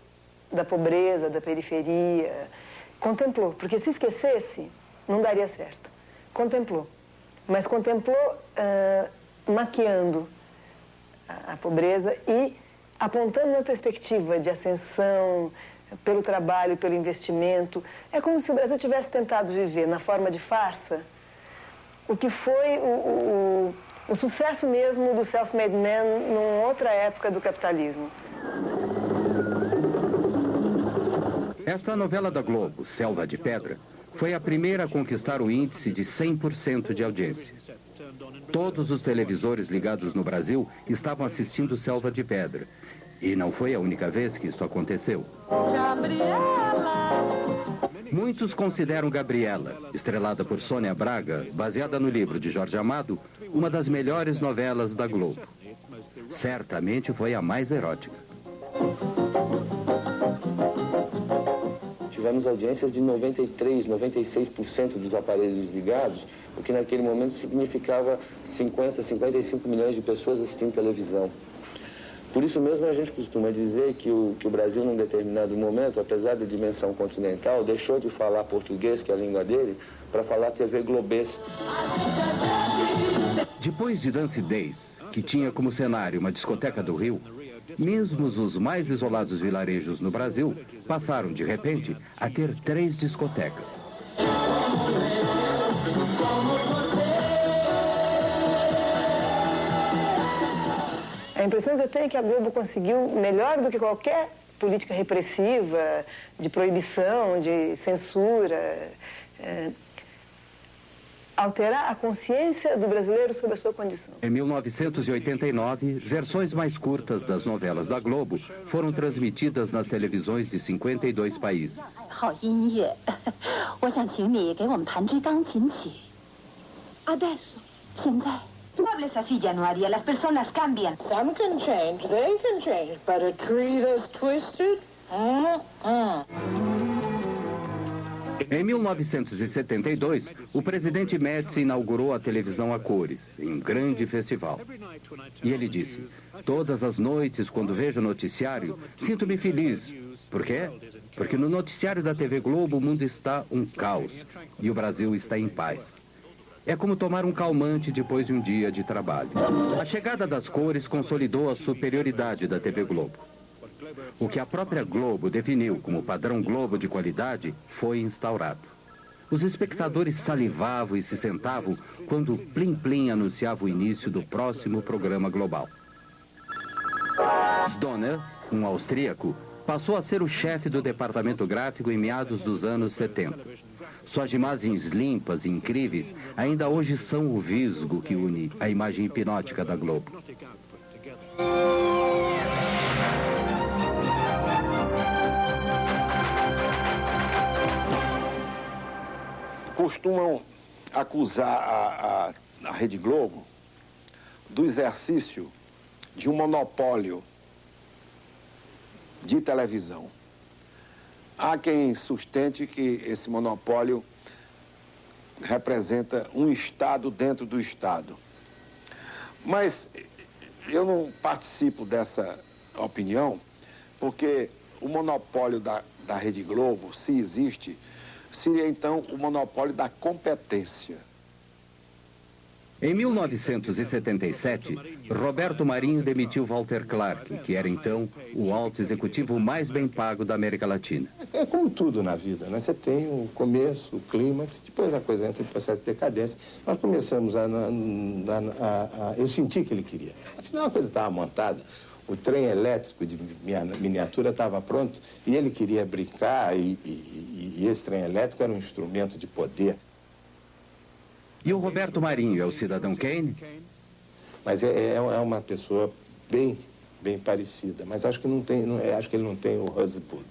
da pobreza, da periferia. Contemplou, porque se esquecesse, não daria certo. Contemplou. Mas contemplou maquiando a pobreza e apontando uma perspectiva de ascensão pelo trabalho, pelo investimento. É como se o Brasil tivesse tentado viver na forma de farsa o que foi o sucesso mesmo do self-made man numa outra época do capitalismo. Esta novela da Globo, Selva de Pedra, foi a primeira a conquistar o índice de 100% de audiência. Todos os televisores ligados no Brasil estavam assistindo Selva de Pedra. E não foi a única vez que isso aconteceu. Muitos consideram Gabriela, estrelada por Sônia Braga, baseada no livro de Jorge Amado, uma das melhores novelas da Globo. Certamente foi a mais erótica. Tivemos audiências de 93%, 96% dos aparelhos desligados, o que naquele momento significava 50, 55 milhões de pessoas assistindo televisão. Por isso mesmo a gente costuma dizer que o Brasil, num determinado momento, apesar da dimensão continental, deixou de falar português, que é a língua dele, para falar TV globês. Depois de Dance Days, que tinha como cenário uma discoteca do Rio, mesmo os mais isolados vilarejos no Brasil passaram, de repente, a ter 3 discotecas. A impressão que eu tenho é que a Globo conseguiu, melhor do que qualquer política repressiva, de proibição, de censura, alterar a consciência do brasileiro sobre a sua condição. Em 1989, versões mais curtas das novelas da Globo foram transmitidas nas televisões de 52 países. Muebles así, Januaria. Las personas cambian. Some can change, they can change, but a tree that's twisted? Em 1972, o presidente Médici inaugurou a televisão a cores, em um grande festival. E ele disse: todas as noites, quando vejo o noticiário, sinto-me feliz. Por quê? Porque no noticiário da TV Globo o mundo está um caos e o Brasil está em paz. É como tomar um calmante depois de um dia de trabalho. A chegada das cores consolidou a superioridade da TV Globo. O que a própria Globo definiu como padrão Globo de qualidade foi instaurado. Os espectadores salivavam e se sentavam quando o Plim Plim anunciava o início do próximo programa global. Donner, um austríaco, passou a ser o chefe do departamento gráfico em meados dos anos 70. Suas imagens limpas e incríveis ainda hoje são o visgo que une a imagem hipnótica da Globo. Costumam acusar a Rede Globo do exercício de um monopólio de televisão. Há quem sustente que esse monopólio representa um Estado dentro do Estado. Mas eu não participo dessa opinião, porque o monopólio da Rede Globo, se existe, seria então o monopólio da competência. Em 1977, Roberto Marinho demitiu Walter Clark, que era então o alto executivo mais bem pago da América Latina. É como tudo na vida, né? Você tem o começo, o clímax, depois a coisa entra em processo de decadência. Nós começamos eu senti que ele queria. Afinal, a coisa estava montada. O trem elétrico de miniatura estava pronto e ele queria brincar e esse trem elétrico era um instrumento de poder. E o Roberto Marinho é o cidadão Kane? Mas é uma pessoa bem parecida, mas acho que acho que ele não tem o Husband.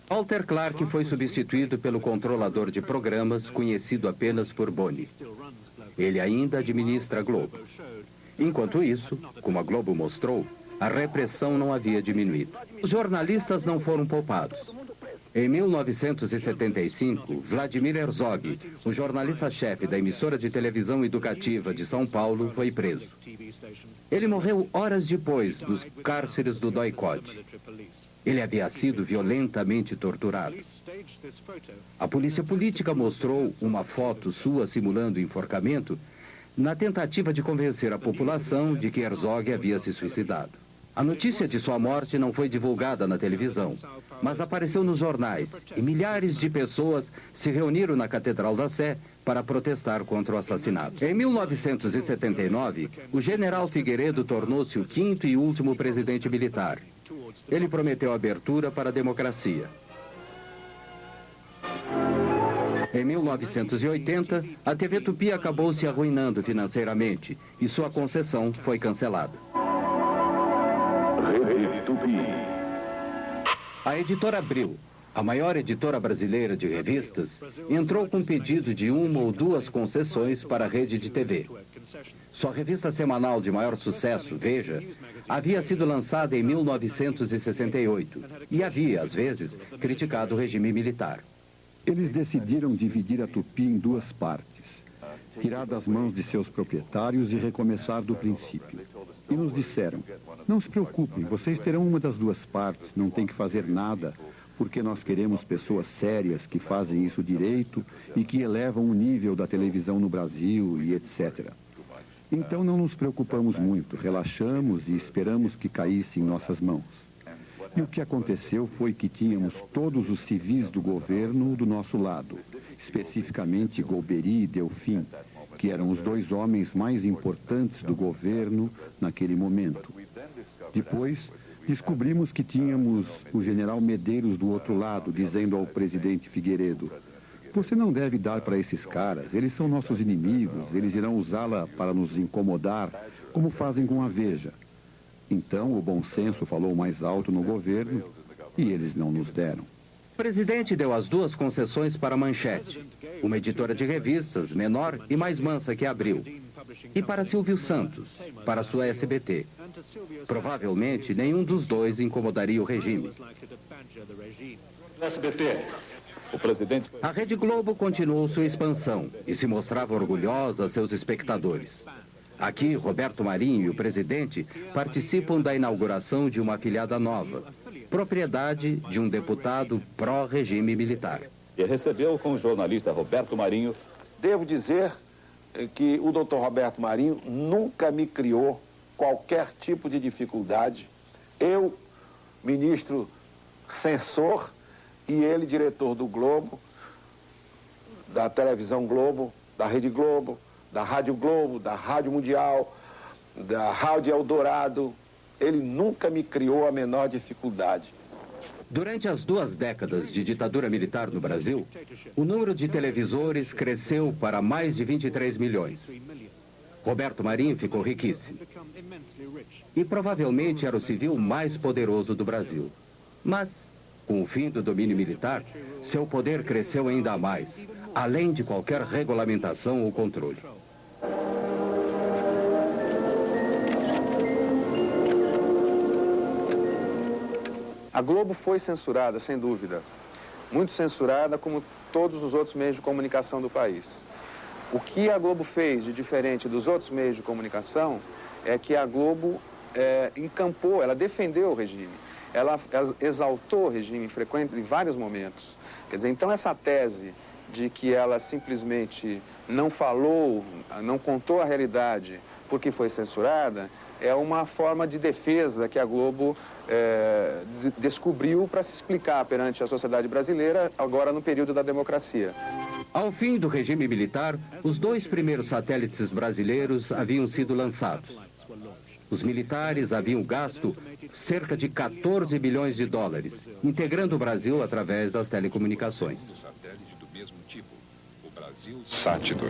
Walter Clark foi substituído pelo controlador de programas, conhecido apenas por Boni. Ele ainda administra a Globo. Enquanto isso, como a Globo mostrou, a repressão não havia diminuído. Os jornalistas não foram poupados. Em 1975, Vladimir Herzog, o jornalista-chefe da emissora de televisão educativa de São Paulo, foi preso. Ele morreu horas depois nos cárceres do Doikod. Ele havia sido violentamente torturado. A polícia política mostrou uma foto sua simulando o enforcamento na tentativa de convencer a população de que Herzog havia se suicidado. A notícia de sua morte não foi divulgada na televisão, mas apareceu nos jornais e milhares de pessoas se reuniram na Catedral da Sé para protestar contra o assassinato. Em 1979, o general Figueiredo tornou-se o 5º e último presidente militar. Ele prometeu abertura para a democracia. Em 1980, a TV Tupi acabou se arruinando financeiramente e sua concessão foi cancelada. A editora Abril, a maior editora brasileira de revistas, entrou com pedido de 1 ou 2 concessões para a rede de TV. Sua revista semanal de maior sucesso, Veja, havia sido lançada em 1968 e havia, às vezes, criticado o regime militar. Eles decidiram dividir a Tupi em 2 partes, tirar das mãos de seus proprietários e recomeçar do princípio. E nos disseram: não se preocupem, vocês terão uma das 2 partes, não tem que fazer nada, porque nós queremos pessoas sérias que fazem isso direito e que elevam o nível da televisão no Brasil e etc. Então não nos preocupamos muito, relaxamos e esperamos que caísse em nossas mãos. E o que aconteceu foi que tínhamos todos os civis do governo do nosso lado, especificamente Golbery e Delfim, que eram os dois homens mais importantes do governo naquele momento. Depois, descobrimos que tínhamos o general Medeiros do outro lado, dizendo ao presidente Figueiredo: "Você não deve dar para esses caras, eles são nossos inimigos, eles irão usá-la para nos incomodar, como fazem com a Veja." Então, o bom senso falou mais alto no governo e eles não nos deram. O presidente deu as duas concessões para a Manchete, uma editora de revistas menor e mais mansa que Abril, e para Silvio Santos, para sua SBT. Provavelmente, nenhum dos dois incomodaria o regime. SBT. O presidente... A Rede Globo continuou sua expansão e se mostrava orgulhosa a seus espectadores. Aqui, Roberto Marinho e o presidente participam da inauguração de uma afiliada nova, propriedade de um deputado pró-regime militar. E recebeu com o jornalista Roberto Marinho. Devo dizer que o doutor Roberto Marinho nunca me criou qualquer tipo de dificuldade. Eu, ministro censor, e ele, diretor do Globo, da televisão Globo, da Rede Globo, da Rádio Globo, da Rádio Mundial, da Rádio Eldorado. Ele nunca me criou a menor dificuldade. Durante as 2 décadas de ditadura militar no Brasil, o número de televisores cresceu para mais de 23 milhões. Roberto Marinho ficou riquíssimo. E provavelmente era o civil mais poderoso do Brasil. Mas, com o fim do domínio militar, seu poder cresceu ainda mais, além de qualquer regulamentação ou controle. A Globo foi censurada, sem dúvida. Muito censurada, como todos os outros meios de comunicação do país. O que a Globo fez de diferente dos outros meios de comunicação é que a Globo encampou, ela defendeu o regime. Ela exaltou o regime em vários momentos. Quer dizer, então essa tese de que ela simplesmente não falou, não contou a realidade porque foi censurada, é uma forma de defesa que a Globo descobriu para se explicar perante a sociedade brasileira, agora no período da democracia. Ao fim do regime militar, os 2 primeiros satélites brasileiros haviam sido lançados. Os militares haviam gasto cerca de 14 bilhões de dólares, integrando o Brasil através das telecomunicações. Satélite do mesmo tipo, o Brasil Sat-2.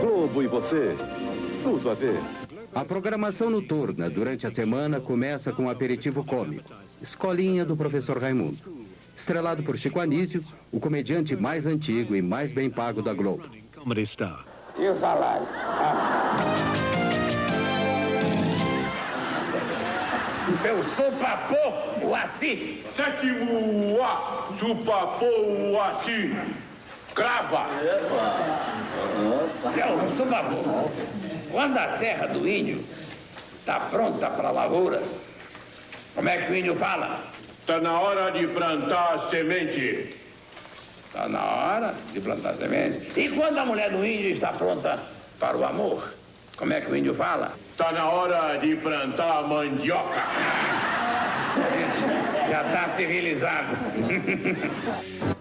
Globo e você, tudo a ver. A programação noturna durante a semana começa com um aperitivo cômico, Escolinha do Professor Raimundo. Estrelado por Chico Anísio, o comediante mais antigo e mais bem pago da Globo. E o salário? Seu supapô, o Assi. Sétimo A, supapô, o Assi. Crava. Seu supapô, quando a terra do índio está pronta para a lavoura, como é que o índio fala? Está na hora de plantar a semente. Está na hora de plantar semente. E quando a mulher do índio está pronta para o amor, como é que o índio fala? Está na hora de plantar a mandioca. Isso, já está civilizado.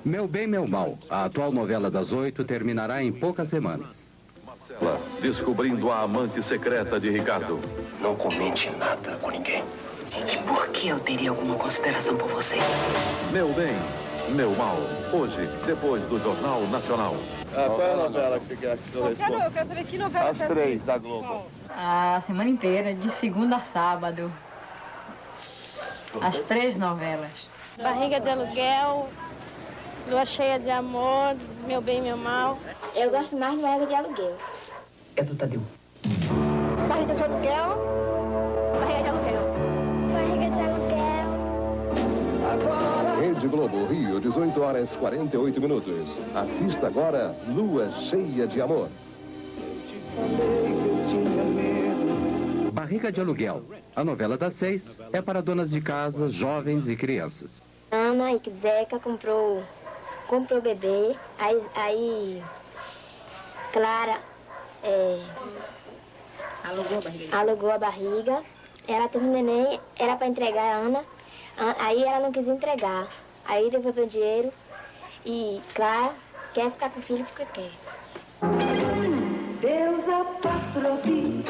Meu Bem, Meu Mal, a atual novela das 8, terminará em poucas semanas. Descobrindo a amante secreta de Ricardo. Não comente nada com ninguém. E por que eu teria alguma consideração por você? Meu Bem, Meu Mal. Hoje, depois do Jornal Nacional. Qual é a novela que você quer que eu responda? Eu quero saber que novela As 3 da Globo. A semana inteira, de segunda a sábado. As 3 novelas. Barriga de Aluguel, Lua Cheia de Amor, Meu Bem, Meu Mal. Eu gosto mais de Barriga de Aluguel. É do Tadeu. Barriga de Aluguel, Barriga de Aluguel. Barriga de Aluguel. Rede Globo, Rio, 18 horas 48 minutos. Assista agora Lua Cheia de Amor. Barriga de Aluguel, a novela das 6, é para donas de casa, jovens e crianças. Ana e Zeca comprou o bebê, aí Clara alugou a barriga. Ela teve um neném, era para entregar a Ana, aí ela não quis entregar. Aí devolveu o dinheiro e Clara quer ficar com o filho porque quer. Deus é patropi.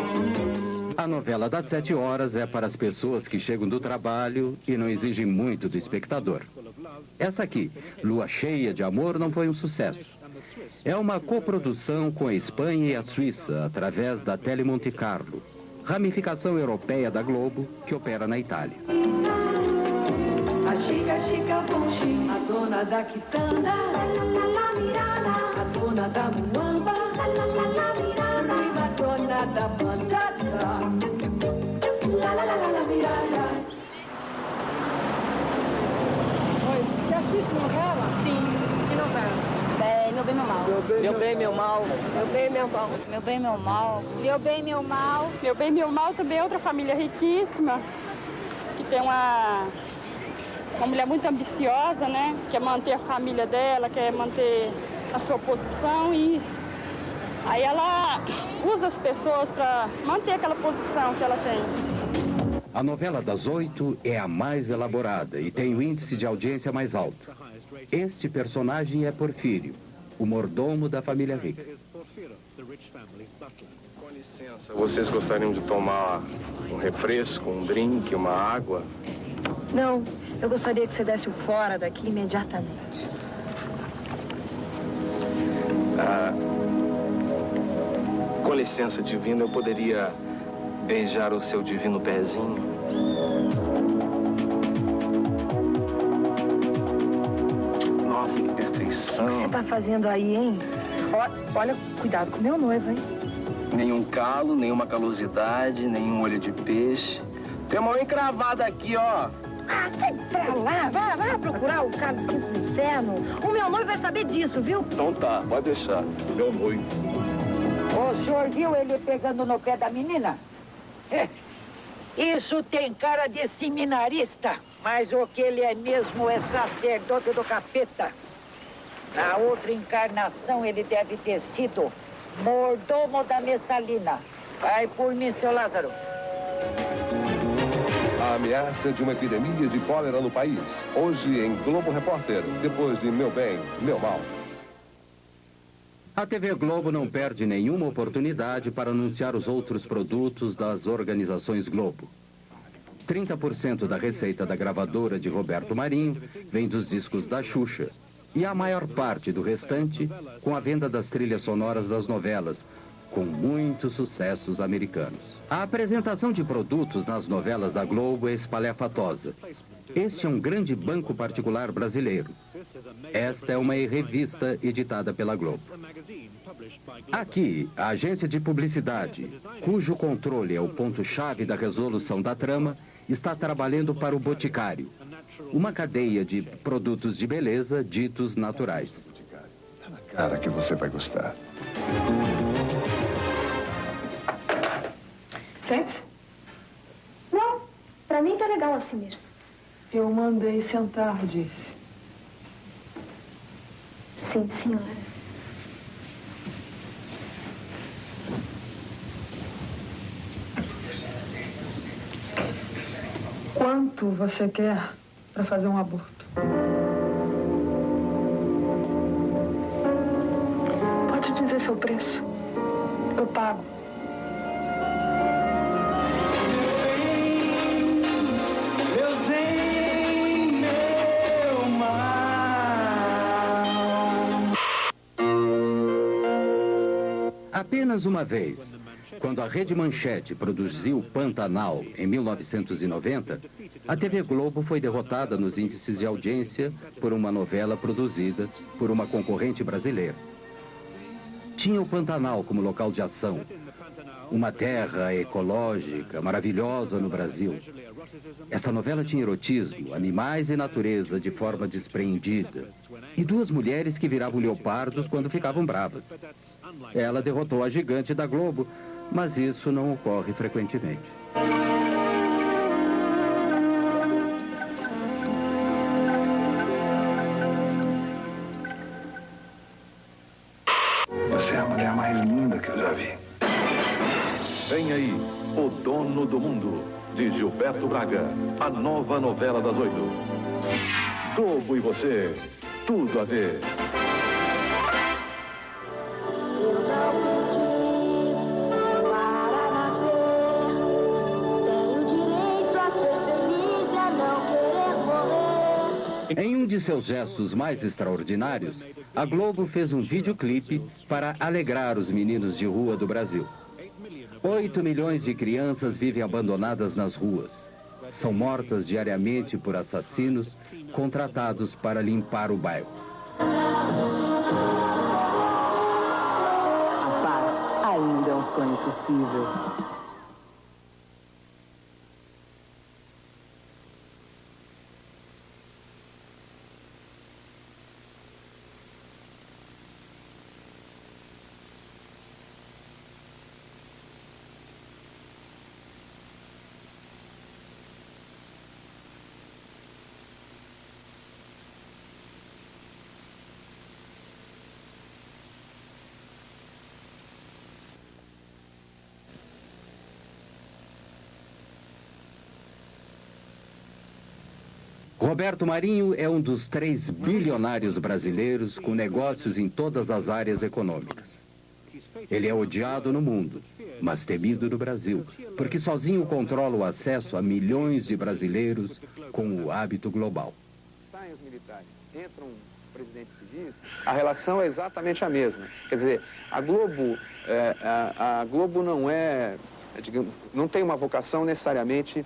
A novela das 7 horas é para as pessoas que chegam do trabalho e não exigem muito do espectador. Esta aqui, Lua Cheia de Amor, não foi um sucesso. É uma coprodução com a Espanha e a Suíça, através da Tele Monte Carlo, ramificação europeia da Globo, que opera na Itália. A chica, chica, bonchi, a dona da quitanda, a dona da muamba, e a dona da bandada, mirada. Oi, você assiste novela? Sim. Que novela? Meu Bem, Meu Mal. Meu Bem, Meu Mal. Meu Bem, Meu Mal. Meu Bem, Meu Mal. Meu Bem, Meu Mal. Meu Bem, Meu Mal também é outra família riquíssima, que tem uma mulher muito ambiciosa, né? Quer manter a família dela, quer manter a sua posição e aí ela usa as pessoas para manter aquela posição que ela tem. A novela das 8 é a mais elaborada e tem o índice de audiência mais alto. Este personagem é Porfírio, o mordomo da família rica. Com licença, vocês gostariam de tomar um refresco, um drink, uma água? Não, eu gostaria que você desse o fora daqui imediatamente. Com licença, divino, eu poderia beijar o seu divino pezinho? Nossa, que perfeição. O que você tá fazendo aí, hein? Olha, cuidado com o meu noivo, hein? Nenhum calo, nenhuma calosidade, nenhum olho de peixe. Tem uma encravada aqui, ó. Ah, sai pra lá, vai procurar o Carlos V do Inferno. O meu noivo vai saber disso, viu? Então tá, pode deixar. Meu noivo. O senhor viu ele pegando no pé da menina? Isso tem cara de seminarista, mas o que ele é mesmo é sacerdote do capeta. Na outra encarnação ele deve ter sido mordomo da Messalina. Vai por mim, seu Lázaro. A ameaça de uma epidemia de cólera no país. Hoje em Globo Repórter, depois de Meu Bem, Meu Mal. A TV Globo não perde nenhuma oportunidade para anunciar os outros produtos das organizações Globo. 30% da receita da gravadora de Roberto Marinho vem dos discos da Xuxa. E a maior parte do restante com a venda das trilhas sonoras das novelas, com muitos sucessos americanos. A apresentação de produtos nas novelas da Globo é espalhafatosa. Este é um grande banco particular brasileiro. Esta é uma revista editada pela Globo. Aqui, a agência de publicidade, cujo controle é o ponto-chave da resolução da trama, está trabalhando para o Boticário, uma cadeia de produtos de beleza ditos naturais. Cara, que você vai gostar. Sente? Não, pra mim tá legal assim mesmo. Eu mandei sentar, disse. Sim, senhora. Quanto você quer para fazer um aborto? Pode dizer seu preço. Eu pago. Meu zen, meu mal. Apenas uma vez, quando a Rede Manchete produziu Pantanal em 1990, a TV Globo foi derrotada nos índices de audiência por uma novela produzida por uma concorrente brasileira. Tinha o Pantanal como local de ação, uma terra ecológica maravilhosa no Brasil. Essa novela tinha erotismo, animais e natureza de forma despreendida, e duas mulheres que viravam leopardos quando ficavam bravas. Ela derrotou a gigante da Globo, mas isso não ocorre frequentemente. Você é a mulher mais linda que eu já vi. Vem aí, O Dono do Mundo, de Gilberto Braga. A nova novela das 8. Globo e você, tudo a ver. Em um de seus gestos mais extraordinários, a Globo fez um videoclipe para alegrar os meninos de rua do Brasil. 8 milhões de crianças vivem abandonadas nas ruas. São mortas diariamente por assassinos contratados para limpar o bairro. A paz ainda é um sonho possível. Roberto Marinho é um dos 3 bilionários brasileiros com negócios em todas as áreas econômicas. Ele é odiado no mundo, mas temido no Brasil, porque sozinho controla o acesso a milhões de brasileiros com o hábito global. Saem os militares, entram presidentes civis, a relação é exatamente a mesma. Quer dizer, a Globo não é, digamos, não tem uma vocação necessariamente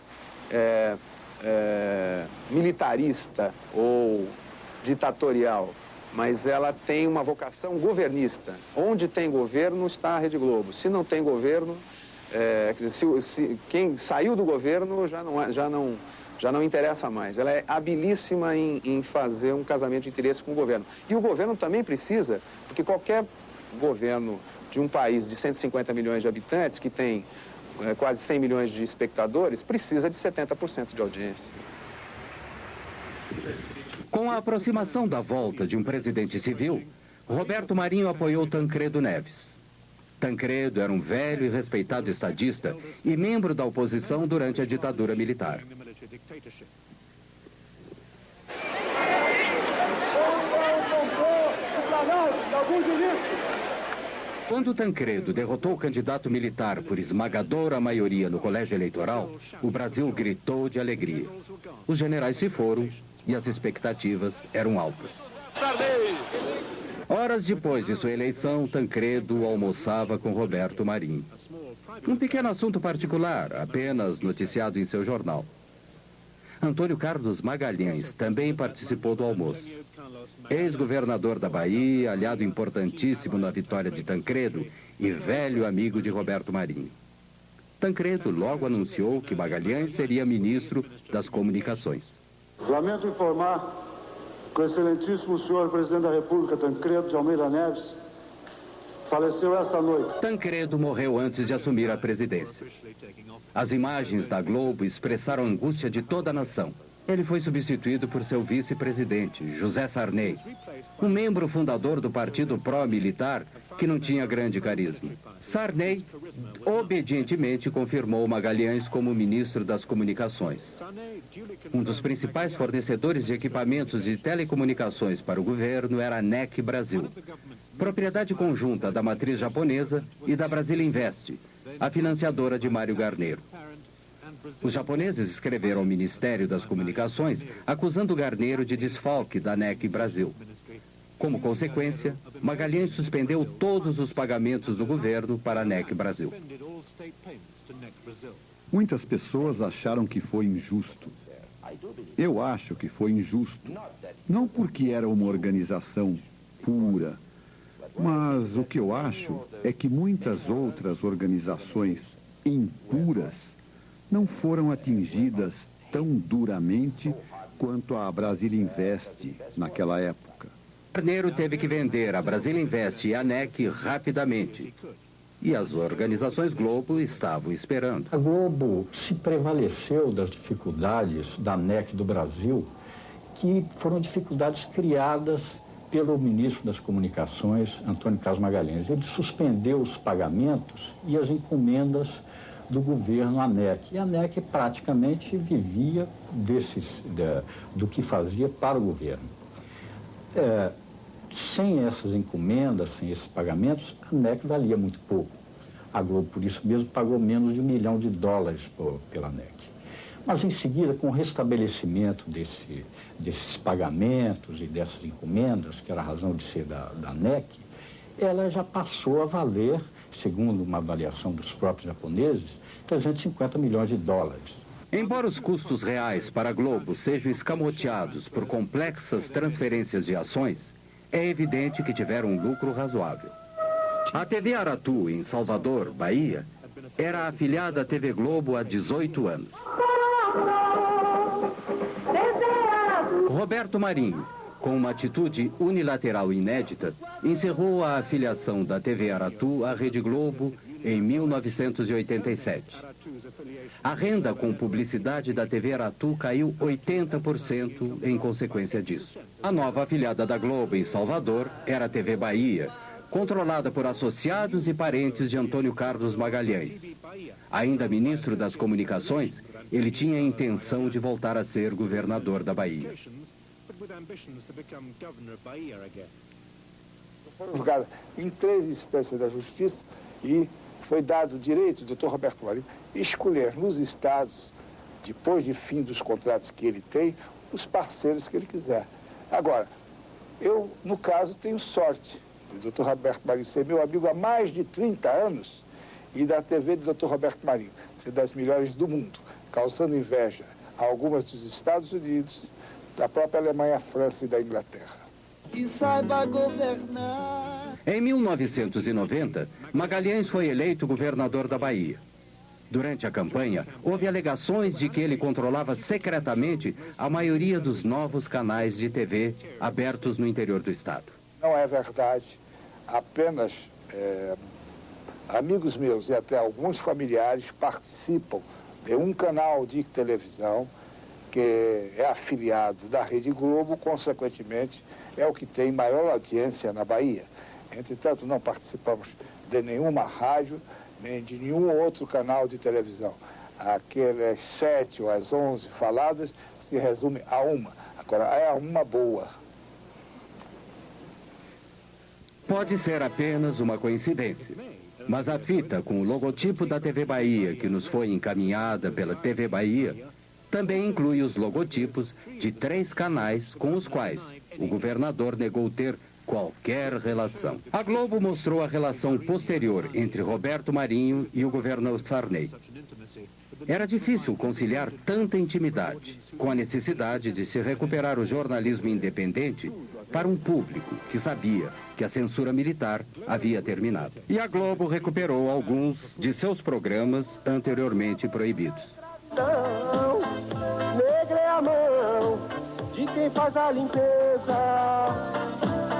militarista ou ditatorial, mas ela tem uma vocação governista. Onde tem governo está a Rede Globo. Se não tem governo, quer dizer, quem saiu do governo já não interessa mais. Ela é habilíssima em fazer um casamento de interesse com o governo. E o governo também precisa, porque qualquer governo de um país de 150 milhões de habitantes, que tem quase 100 milhões de espectadores, precisa de 70% de audiência. Com a aproximação da volta de um presidente civil, Roberto Marinho apoiou Tancredo Neves. Tancredo era um velho e respeitado estadista e membro da oposição durante a ditadura militar. Quando Tancredo derrotou o candidato militar por esmagadora maioria no colégio eleitoral, o Brasil gritou de alegria. Os generais se foram e as expectativas eram altas. Horas depois de sua eleição, Tancredo almoçava com Roberto Marinho. Um pequeno assunto particular, apenas noticiado em seu jornal. Antônio Carlos Magalhães também participou do almoço. Ex-governador da Bahia, aliado importantíssimo na vitória de Tancredo e velho amigo de Roberto Marinho. Tancredo logo anunciou que Magalhães seria ministro das Comunicações. Lamento informar que o excelentíssimo senhor presidente da República, Tancredo de Almeida Neves, faleceu esta noite. Tancredo morreu antes de assumir a presidência. As imagens da Globo expressaram a angústia de toda a nação. Ele foi substituído por seu vice-presidente, José Sarney, um membro fundador do partido pró-militar que não tinha grande carisma. Sarney obedientemente confirmou Magalhães como ministro das Comunicações. Um dos principais fornecedores de equipamentos de telecomunicações para o governo era a NEC Brasil, propriedade conjunta da matriz japonesa e da Brasília Invest, a financiadora de Mário Garneiro. Os japoneses escreveram ao Ministério das Comunicações acusando Garneiro de desfalque da NEC Brasil. Como consequência, Magalhães suspendeu todos os pagamentos do governo para a NEC Brasil. Muitas pessoas acharam que foi injusto. Eu acho que foi injusto. Não porque era uma organização pura, mas o que eu acho é que muitas outras organizações impuras não foram atingidas tão duramente quanto a Brasília Invest naquela época. Garneiro teve que vender a Brasília Invest e a NEC rapidamente. E as organizações Globo estavam esperando. A Globo se prevaleceu das dificuldades da ANEC do Brasil, que foram dificuldades criadas pelo ministro das Comunicações, Antônio Carlos Magalhães. Ele suspendeu os pagamentos e as encomendas do governo ANEC. E a ANEC praticamente vivia do que fazia para o governo. Sem essas encomendas, sem esses pagamentos, a ANEC valia muito pouco. A Globo, por isso mesmo, pagou menos de $1 milhão pela ANEC. Mas, em seguida, com o restabelecimento desses pagamentos e dessas encomendas, que era a razão de ser da ANEC, ela já passou a valer, segundo uma avaliação dos próprios japoneses, $350 milhões. Embora os custos reais para a Globo sejam escamoteados por complexas transferências de ações, é evidente que tiveram um lucro razoável. A TV Aratu, em Salvador, Bahia, era afiliada à TV Globo há 18 anos. Roberto Marinho, com uma atitude unilateral inédita, encerrou a afiliação da TV Aratu à Rede Globo em 1987. A renda com publicidade da TV Aratu caiu 80% em consequência disso. A nova afiliada da Globo em Salvador era a TV Bahia, controlada por associados e parentes de Antônio Carlos Magalhães. Ainda ministro das Comunicações, ele tinha a intenção de voltar a ser governador da Bahia. Foram julgadas em 3 instâncias da Justiça e foi dado o direito do Dr. Roberto Marinho escolher nos estados, depois de fim dos contratos que ele tem, os parceiros que ele quiser. Agora, eu, no caso, tenho sorte do Dr. Roberto Marinho ser meu amigo há mais de 30 anos e da TV do Dr. Roberto Marinho ser das melhores do mundo, causando inveja a algumas dos Estados Unidos, da própria Alemanha, França e da Inglaterra. Que saiba governar. Em 1990, Magalhães foi eleito governador da Bahia. Durante a campanha, houve alegações de que ele controlava secretamente a maioria dos novos canais de TV abertos no interior do estado. Não é verdade. Apenas amigos meus e até alguns familiares participam de um canal de televisão que é afiliado da Rede Globo, consequentemente, é o que tem maior audiência na Bahia. Entretanto, não participamos de nenhuma rádio, nem de nenhum outro canal de televisão. Aquelas 7 ou as 11 faladas se resume a uma. Agora, é uma boa. Pode ser apenas uma coincidência, mas a fita com o logotipo da TV Bahia, que nos foi encaminhada pela TV Bahia, também inclui os logotipos de 3 canais com os quais o governador negou ter qualquer relação. A Globo mostrou a relação posterior entre Roberto Marinho e o governador Sarney. Era difícil conciliar tanta intimidade com a necessidade de se recuperar o jornalismo independente para um público que sabia que a censura militar havia terminado. E a Globo recuperou alguns de seus programas anteriormente proibidos. Negra é a mão de quem faz a limpeza,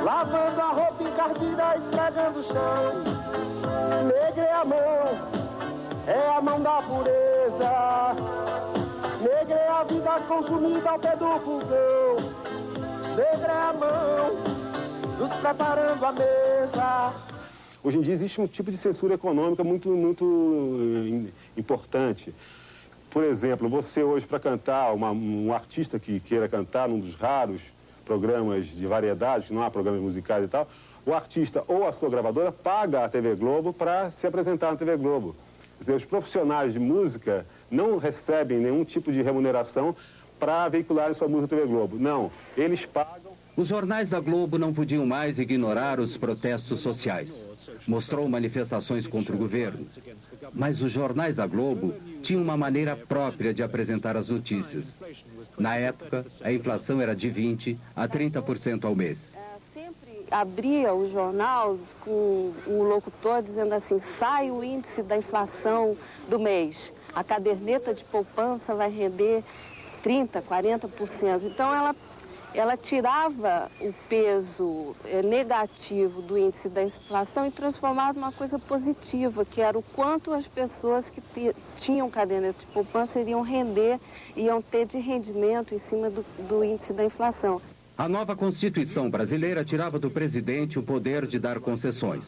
lavando a roupa encardida, esfregando o chão. Negra é a mão da pureza. Negra é a vida consumida ao pé do fogão. Negra é a mão dos preparando a mesa. Hoje em dia existe um tipo de censura econômica muito importante. Por exemplo, você hoje para cantar, um artista que queira cantar num dos raros programas de variedades, que não há programas musicais e tal, o artista ou a sua gravadora paga a TV Globo para se apresentar na TV Globo. Quer dizer, os profissionais de música não recebem nenhum tipo de remuneração para veicularem sua música na TV Globo. Não, eles pagam. Os jornais da Globo não podiam mais ignorar os protestos sociais. Mostrou manifestações contra o governo. Mas os jornais da Globo tinham uma maneira própria de apresentar as notícias. Na época, a inflação era de 20% a 30% ao mês. Sempre abria o jornal com um locutor dizendo assim: sai o índice da inflação do mês. A caderneta de poupança vai render 30%, 40%. Então, ela ela tirava o peso negativo do índice da inflação e transformava numa coisa positiva, que era o quanto as pessoas que tinham caderneta de poupança iriam render, iam ter de rendimento em cima do índice da inflação. A nova Constituição brasileira tirava do presidente o poder de dar concessões.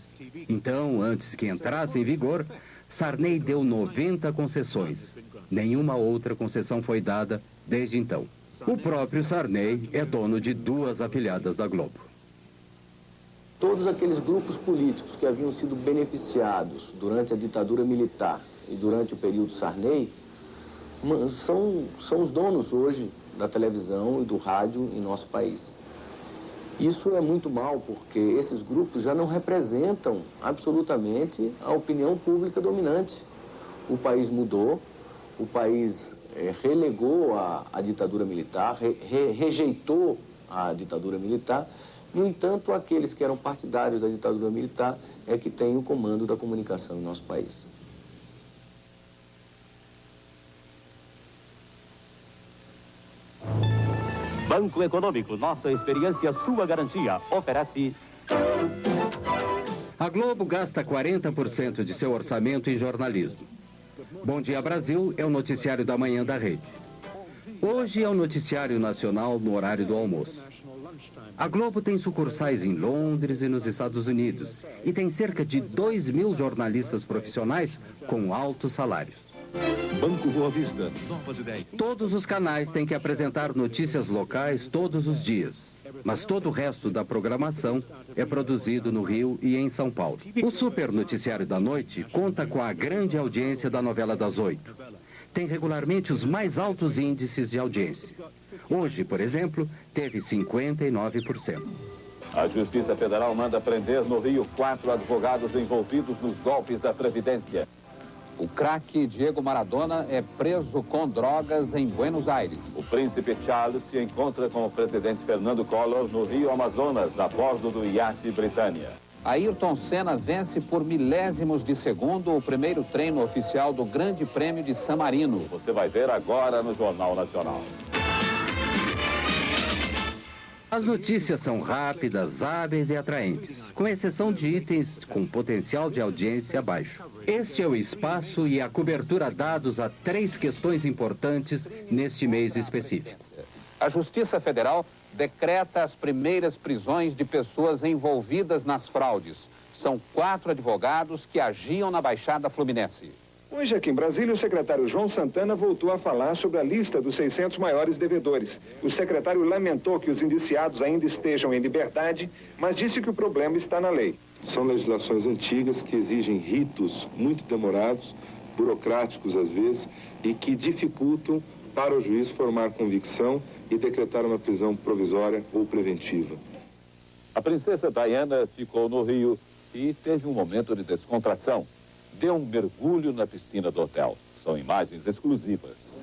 Então, antes que entrasse em vigor, Sarney deu 90 concessões. Nenhuma outra concessão foi dada desde então. O próprio Sarney é dono de 2 afiliadas da Globo. Todos aqueles grupos políticos que haviam sido beneficiados durante a ditadura militar e durante o período Sarney são os donos hoje da televisão e do rádio em nosso país. Isso é muito mal, porque esses grupos já não representam absolutamente a opinião pública dominante. O país mudou, o país relegou a ditadura militar, rejeitou a ditadura militar. No entanto, aqueles que eram partidários da ditadura militar é que têm o comando da comunicação em nosso país. Banco Econômico, nossa experiência, sua garantia, oferece... A Globo gasta 40% de seu orçamento em jornalismo. Bom Dia Brasil é o noticiário da manhã da rede. Hoje é o noticiário nacional no horário do almoço. A Globo tem sucursais em Londres e nos Estados Unidos e tem cerca de 2.000 jornalistas profissionais com altos salários. Banco Boa Vista, novas ideias. Todos os canais têm que apresentar notícias locais todos os dias, mas todo o resto da programação é produzido no Rio e em São Paulo. O Super Noticiário da Noite conta com a grande audiência da novela das 8. Tem regularmente os mais altos índices de audiência. Hoje, por exemplo, teve 59%. A Justiça Federal manda prender no Rio 4 advogados envolvidos nos golpes da Previdência. O craque Diego Maradona é preso com drogas em Buenos Aires. O príncipe Charles se encontra com o presidente Fernando Collor no Rio Amazonas, a bordo do iate Britânia. Ayrton Senna vence por milésimos de segundo o primeiro treino oficial do Grande Prêmio de San Marino. Você vai ver agora no Jornal Nacional. As notícias são rápidas, hábeis e atraentes, com exceção de itens com potencial de audiência baixo. Este é o espaço e a cobertura dados a 3 questões importantes neste mês específico. A Justiça Federal decreta as primeiras prisões de pessoas envolvidas nas fraudes. São 4 advogados que agiam na Baixada Fluminense. Hoje, aqui em Brasília, o secretário João Santana voltou a falar sobre a lista dos 600 maiores devedores. O secretário lamentou que os indiciados ainda estejam em liberdade, mas disse que o problema está na lei. São legislações antigas que exigem ritos muito demorados, burocráticos às vezes, e que dificultam para o juiz formar convicção e decretar uma prisão provisória ou preventiva. A princesa Diana ficou no Rio e teve um momento de descontração. Deu um mergulho na piscina do hotel. São imagens exclusivas.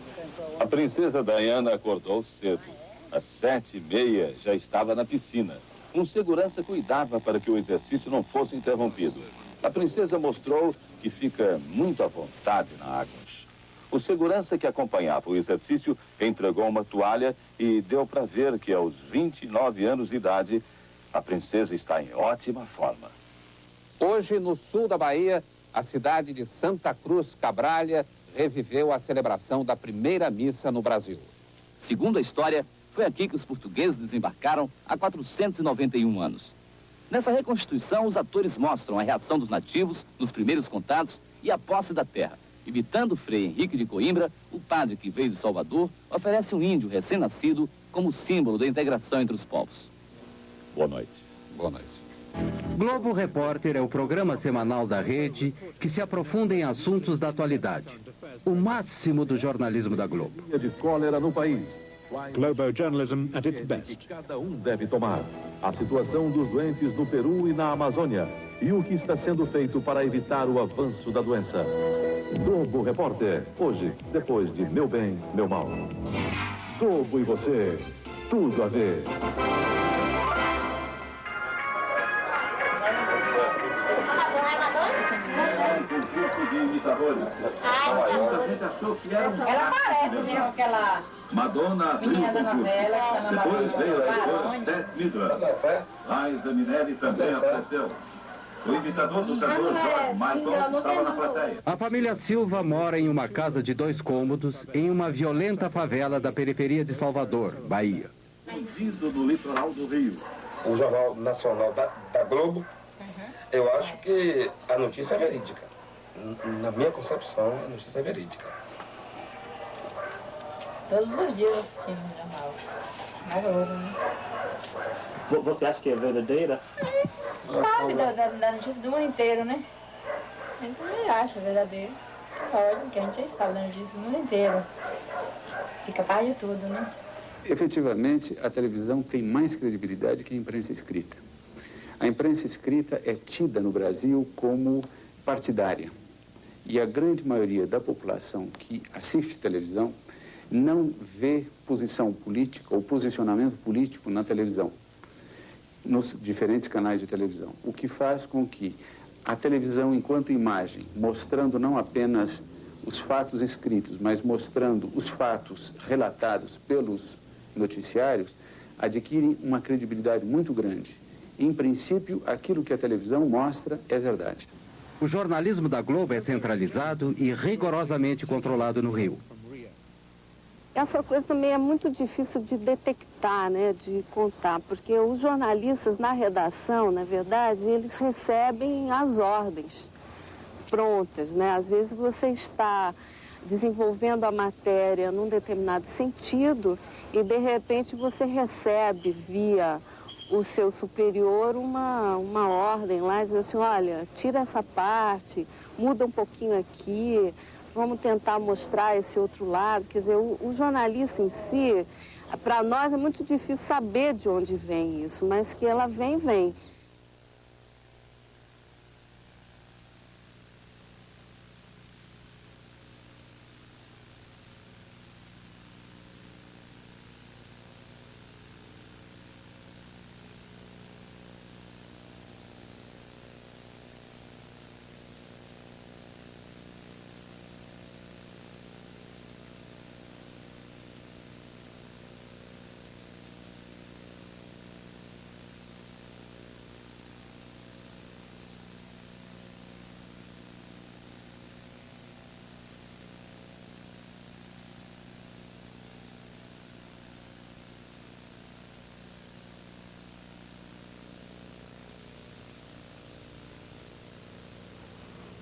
A princesa Diana acordou cedo. Às 7h30 já estava na piscina. Um segurança cuidava para que o exercício não fosse interrompido. A princesa mostrou que fica muito à vontade na água. O segurança que acompanhava o exercício entregou uma toalha e deu para ver que aos 29 anos de idade, a princesa está em ótima forma. Hoje, no sul da Bahia, a cidade de Santa Cruz Cabralha reviveu a celebração da primeira missa no Brasil. Segundo a história, foi aqui que os portugueses desembarcaram há 491 anos. Nessa reconstituição, os atores mostram a reação dos nativos nos primeiros contatos e a posse da terra. Imitando Frei Henrique de Coimbra, o padre que veio de Salvador oferece um índio recém-nascido como símbolo da integração entre os povos. Boa noite. Boa noite. Globo Repórter é o programa semanal da rede que se aprofunda em assuntos da atualidade. O máximo do jornalismo da Globo. De cólera no país. Globo Journalism at its best. Cada um deve tomar. A situação dos doentes no Peru e na Amazônia. E o que está sendo feito para evitar o avanço da doença. Globo Repórter. Hoje, depois de Meu Bem, Meu Mal. Globo e você. Tudo a ver. imitadores. Muita gente achou que era um... Ela parece mesmo aquela Madonna menina da novela que está na Depois veio a Barões. Beth Midler. Liza Minnelli também apareceu. O imitador do cantor George Michael estava na plateia. A família Silva mora em uma casa de 2 cômodos em uma violenta favela da periferia de Salvador, Bahia. Vindo do litoral do Rio. O Jornal Nacional da Globo, eu acho que a notícia é verídica. Na minha concepção, a notícia é verídica. Todos os dias assistindo o jornal. Na Globo, né? Você acha que é verdadeira? Sabe da notícia do mundo inteiro, né? A gente também acha verdadeiro. Lógico que a gente sabe da notícia do mundo inteiro. Fica par de tudo, né? Efetivamente, a televisão tem mais credibilidade que a imprensa escrita. A imprensa escrita é tida no Brasil como partidária. E a grande maioria da população que assiste televisão não vê posição política ou posicionamento político na televisão, nos diferentes canais de televisão. O que faz com que a televisão, enquanto imagem, mostrando não apenas os fatos escritos, mas mostrando os fatos relatados pelos noticiários, adquire uma credibilidade muito grande. Em princípio, aquilo que a televisão mostra é verdade. O jornalismo da Globo é centralizado e rigorosamente controlado no Rio. Essa coisa também é muito difícil de detectar, né, de contar, porque os jornalistas na redação, na verdade, eles recebem as ordens prontas, né? Às vezes você está desenvolvendo a matéria num determinado sentido e, de repente, você recebe via o seu superior uma ordem lá, dizendo assim, olha, tira essa parte, muda um pouquinho aqui, vamos tentar mostrar esse outro lado. Quer dizer, o jornalista em si, para nós é muito difícil saber de onde vem isso, mas que ela vem, vem.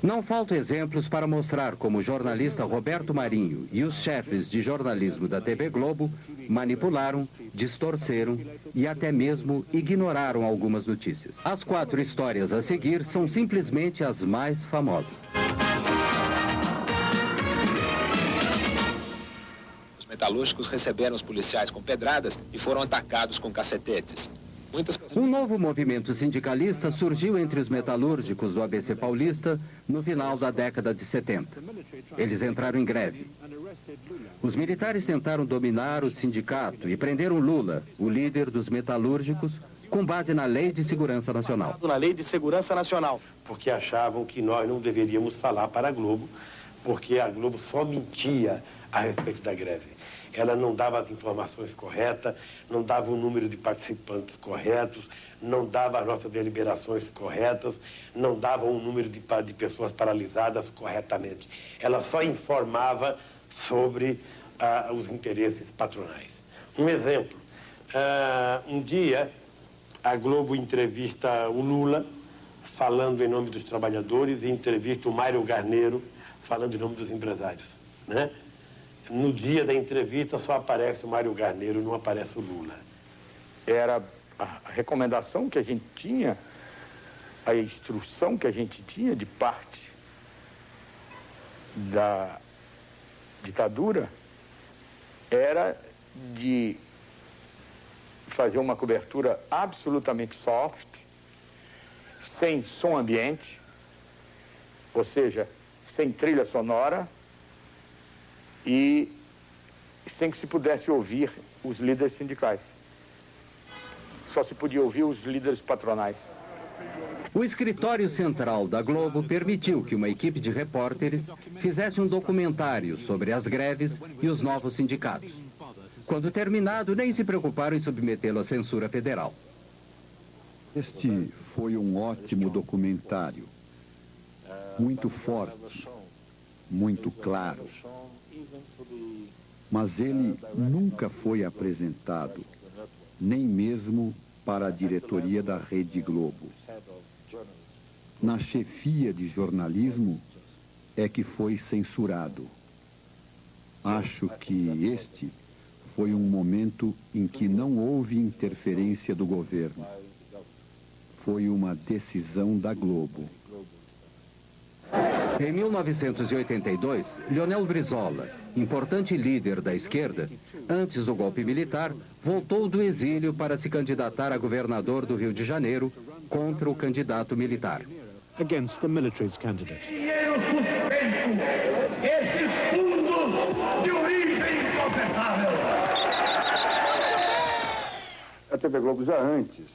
Não faltam exemplos para mostrar como o jornalista Roberto Marinho e os chefes de jornalismo da TV Globo manipularam, distorceram e até mesmo ignoraram algumas notícias. As 4 histórias a seguir são simplesmente as mais famosas. Os metalúrgicos receberam os policiais com pedradas e foram atacados com cacetetes. Um novo movimento sindicalista surgiu entre os metalúrgicos do ABC Paulista no final da década de 70. Eles entraram em greve. Os militares tentaram dominar o sindicato e prenderam Lula, o líder dos metalúrgicos, com base na Lei de Segurança Nacional. Na Lei de Segurança Nacional. Porque achavam que nós não deveríamos falar para a Globo, porque a Globo só mentia a respeito da greve. Ela não dava as informações corretas, não dava o número de participantes corretos, não dava as nossas deliberações corretas, não dava o número de pessoas paralisadas corretamente. Ela só informava sobre os interesses patronais. Um exemplo, um dia a Globo entrevista o Lula, falando em nome dos trabalhadores, e entrevista o Mário Garneiro, falando em nome dos empresários, né? No dia da entrevista só aparece o Mário Garneiro, não aparece o Lula. Era a recomendação que a gente tinha, a instrução que a gente tinha de parte da ditadura, era de fazer uma cobertura absolutamente soft, sem som ambiente, ou seja, sem trilha sonora, e sem que se pudesse ouvir os líderes sindicais. Só se podia ouvir os líderes patronais. O escritório central da Globo permitiu que uma equipe de repórteres fizesse um documentário sobre as greves e os novos sindicatos. Quando terminado, nem se preocuparam em submetê-lo à censura federal. Este foi um ótimo documentário, muito forte, muito claro. Mas ele nunca foi apresentado, nem mesmo para a diretoria da Rede Globo. Na chefia de jornalismo é que foi censurado. Acho que este foi um momento em que não houve interferência do governo. Foi uma decisão da Globo. Em 1982, Leonel Brizola, importante líder da esquerda, antes do golpe militar, voltou do exílio para se candidatar a governador do Rio de Janeiro contra o candidato militar. Against the military's candidate. Dinheiro suspenso, esses fundos de origem incontestável. A TV Globo, já antes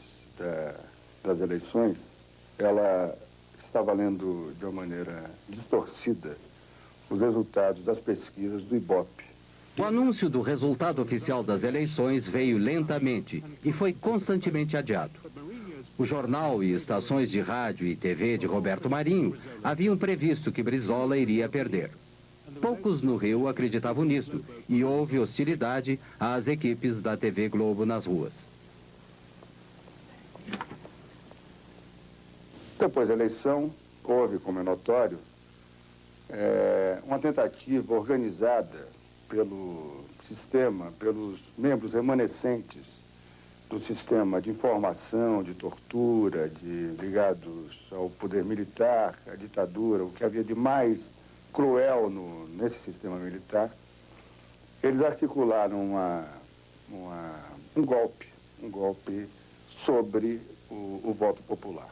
das eleições, ela estava lendo de uma maneira distorcida os resultados das pesquisas do Ibope. O anúncio do resultado oficial das eleições veio lentamente e foi constantemente adiado. O jornal e estações de rádio e TV de Roberto Marinho haviam previsto que Brizola iria perder. Poucos no Rio acreditavam nisso e houve hostilidade às equipes da TV Globo nas ruas. Depois da eleição, houve, como é notório, uma tentativa organizada pelo sistema, pelos membros remanescentes do sistema de informação, de tortura, ligados ao poder militar, à ditadura, o que havia de mais cruel nesse sistema militar. Eles articularam um golpe sobre o voto popular.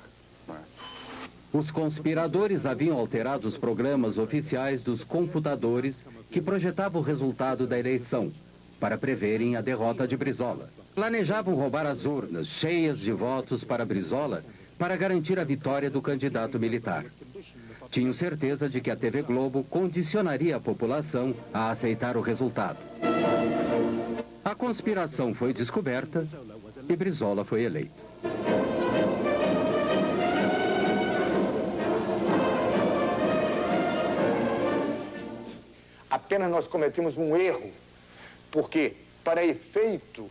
Os conspiradores haviam alterado os programas oficiais dos computadores que projetavam o resultado da eleição, para preverem a derrota de Brizola. Planejavam roubar as urnas cheias de votos para Brizola para garantir a vitória do candidato militar. Tinham certeza de que a TV Globo condicionaria a população a aceitar o resultado. A conspiração foi descoberta e Brizola foi eleito. Apenas nós cometemos um erro, porque para efeito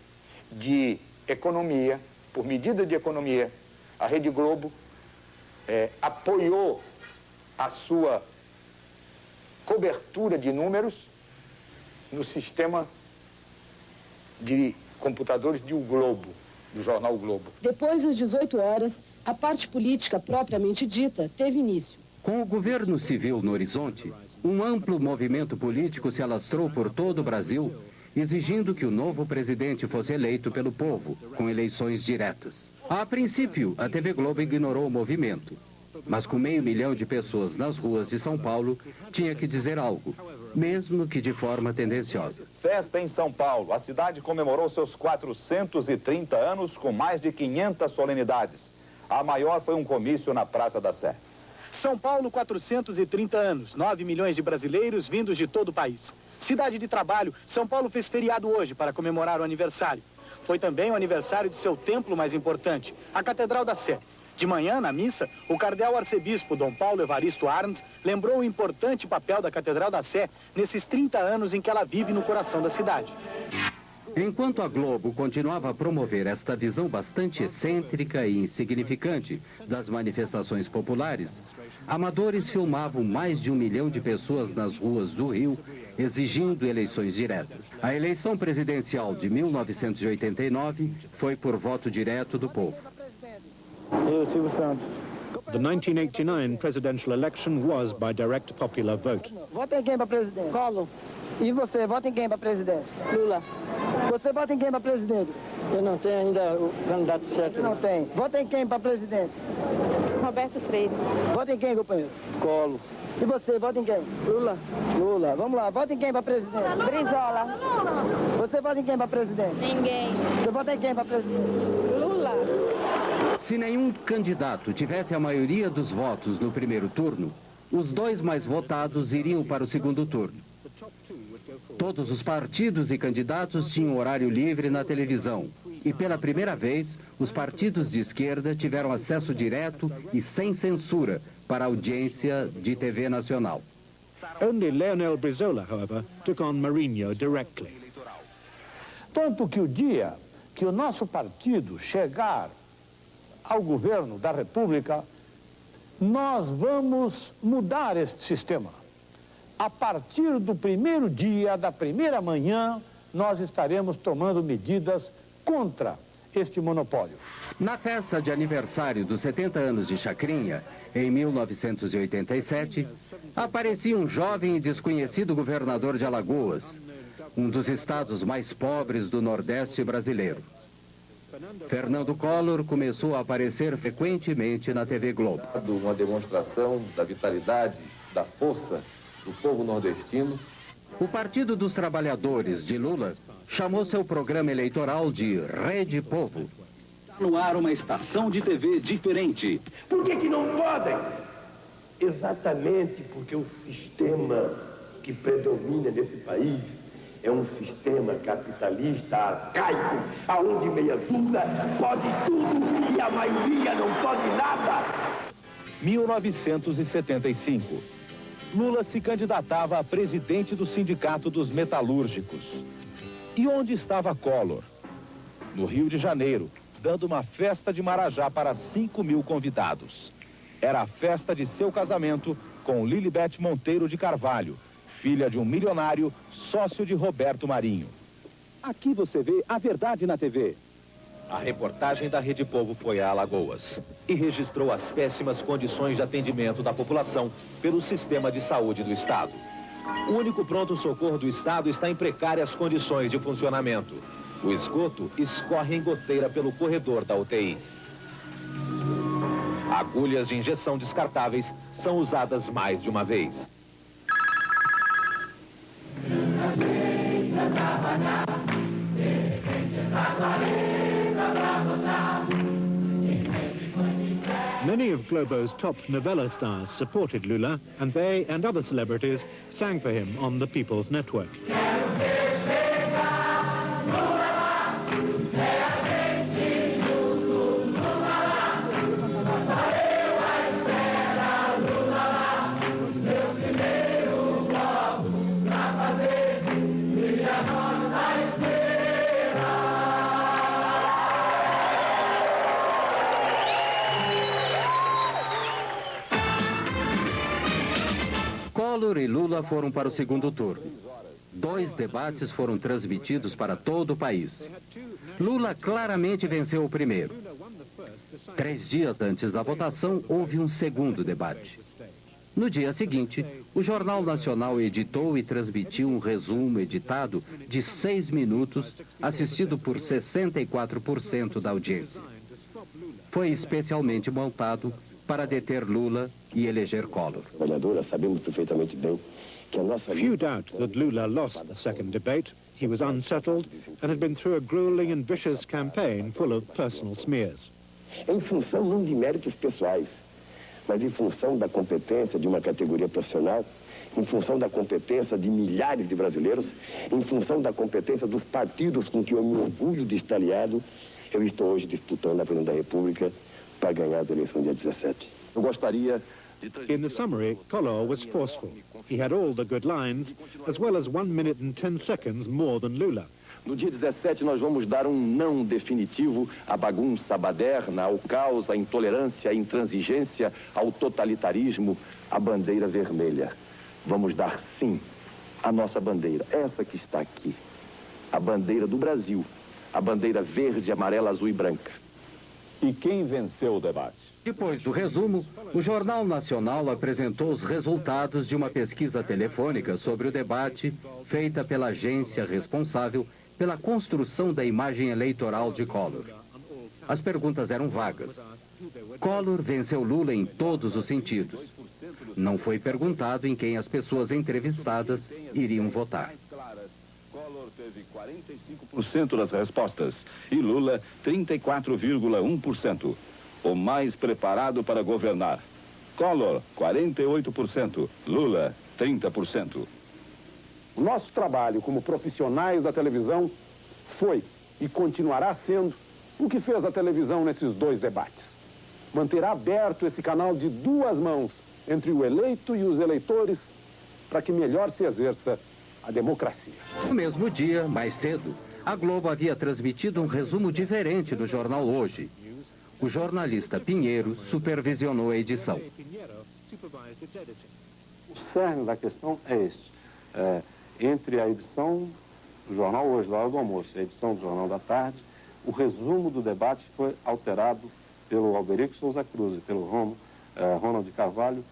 de economia, por medida de economia, a Rede Globo apoiou a sua cobertura de números no sistema de computadores de O Globo, do jornal O Globo. Depois das 18 horas, a parte política propriamente dita teve início. Com o governo civil no horizonte, um amplo movimento político se alastrou por todo o Brasil, exigindo que o novo presidente fosse eleito pelo povo, com eleições diretas. A princípio, a TV Globo ignorou o movimento, mas com 500 mil de pessoas nas ruas de São Paulo, tinha que dizer algo, mesmo que de forma tendenciosa. Festa em São Paulo. A cidade comemorou seus 430 anos com mais de 500 solenidades. A maior foi um comício na Praça da Sé. São Paulo, 430 anos, 9 milhões de brasileiros vindos de todo o país. Cidade de trabalho, São Paulo fez feriado hoje para comemorar o aniversário. Foi também o aniversário de seu templo mais importante, a Catedral da Sé. De manhã, na missa, o cardeal arcebispo Dom Paulo Evaristo Arns lembrou o importante papel da Catedral da Sé nesses 30 anos em que ela vive no coração da cidade. Enquanto a Globo continuava a promover esta visão bastante excêntrica e insignificante das manifestações populares, amadores filmavam mais de 1 milhão de pessoas nas ruas do Rio, exigindo eleições diretas. A eleição presidencial de 1989 foi por voto direto do povo. Eu, Silvio Santos. The 1989 presidential election was by direct popular vote. Vota em quem para presidente? Collor. E você, vota em quem para presidente? Lula. Você vota em quem para presidente? Eu não tenho ainda o candidato certo. Não tem. Vota em quem para presidente? Roberto Freire. Vota em quem, companheiro? Collor. E você, vota em quem? Lula. Lula. Vamos lá, vota em quem para presidente? Brizola. Você vota em quem para presidente? Ninguém. Você vota em quem para presidente? Lula. Se nenhum candidato tivesse a maioria dos votos no primeiro turno, os dois mais votados iriam para o segundo turno. Todos os partidos e candidatos tinham horário livre na televisão. E pela primeira vez, os partidos de esquerda tiveram acesso direto e sem censura para a audiência de TV nacional. Only Leonel Brizola, however, took on Marinho directly. Tanto que o dia que o nosso partido chegar ao governo da República, nós vamos mudar este sistema. A partir do primeiro dia, da primeira manhã, nós estaremos tomando medidas contra este monopólio. Na festa de aniversário dos 70 anos de Chacrinha, em 1987, aparecia um jovem e desconhecido governador de Alagoas, um dos estados mais pobres do Nordeste brasileiro. Fernando Collor começou a aparecer frequentemente na TV Globo. Uma demonstração da vitalidade, da força do povo nordestino. O Partido dos Trabalhadores de Lula chamou seu programa eleitoral de Rede Povo. Está no ar uma estação de TV diferente. Por que não podem? Exatamente porque o sistema que predomina nesse país é um sistema capitalista arcaico, onde meia dúzia pode tudo e a maioria não pode nada. 1975. Lula se candidatava a presidente do Sindicato dos Metalúrgicos. E onde estava Collor? No Rio de Janeiro, dando uma festa de Marajá para 5.000 convidados. Era a festa de seu casamento com Lilibete Monteiro de Carvalho, filha de um milionário, sócio de Roberto Marinho. Aqui você vê a verdade na TV. A reportagem da Rede Povo foi a Alagoas e registrou as péssimas condições de atendimento da população pelo sistema de saúde do Estado. O único pronto-socorro do Estado está em precárias condições de funcionamento. O esgoto escorre em goteira pelo corredor da UTI. Agulhas de injeção descartáveis são usadas mais de uma vez. Many of Globo's top novella stars supported Lula, and they and other celebrities sang for him on the People's Network. Collor e Lula foram para o segundo turno. 2 debates foram transmitidos para todo o país. Lula claramente venceu o primeiro. 3 dias antes da votação, houve um segundo debate. No dia seguinte, o Jornal Nacional editou e transmitiu um resumo editado de 6 minutos, assistido por 64% da audiência. Foi especialmente montado para deter Lula e eleger Collor. Sabemos perfeitamente bem que a nossa... Few doubt that Lula lost the second debate. He was unsettled and had been through a grueling and vicious campaign full of personal smears. Em função não de méritos pessoais, mas em função da competência de uma categoria profissional, em função da competência de milhares de brasileiros, em função da competência dos partidos com que eu me orgulho de estar aliado, eu estou hoje disputando a presidência da República para ganhar as eleições dia 17. Eu gostaria de... In the summary, Collor was forceful. He had all the good lines, as well as 1 minute and 10 seconds more than Lula. No dia 17, nós vamos dar um não definitivo à bagunça, à baderna, ao caos, à intolerância, à intransigência, ao totalitarismo, à bandeira vermelha. Vamos dar sim à nossa bandeira, essa que está aqui, a bandeira do Brasil, a bandeira verde, amarela, azul e branca. E quem venceu o debate? Depois do resumo, o Jornal Nacional apresentou os resultados de uma pesquisa telefônica sobre o debate feita pela agência responsável pela construção da imagem eleitoral de Collor. As perguntas eram vagas. Collor venceu Lula em todos os sentidos. Não foi perguntado em quem as pessoas entrevistadas iriam votar. Collor teve 45% das respostas e Lula 34,1%. o mais preparado para governar. Collor, 48%. Lula, 30%. O nosso trabalho como profissionais da televisão foi e continuará sendo o que fez a televisão nesses dois debates. Manterá aberto esse canal de duas mãos entre o eleito e os eleitores para que melhor se exerça a democracia. No mesmo dia, mais cedo, a Globo havia transmitido um resumo diferente no jornal Hoje. O jornalista Pinheiro supervisionou a edição. O cerne da questão é este. Entre a edição do jornal Hoje, da hora do almoço, e a edição do jornal da tarde, o resumo do debate foi alterado pelo Alberico Souza Cruz e pelo Ronald Carvalho.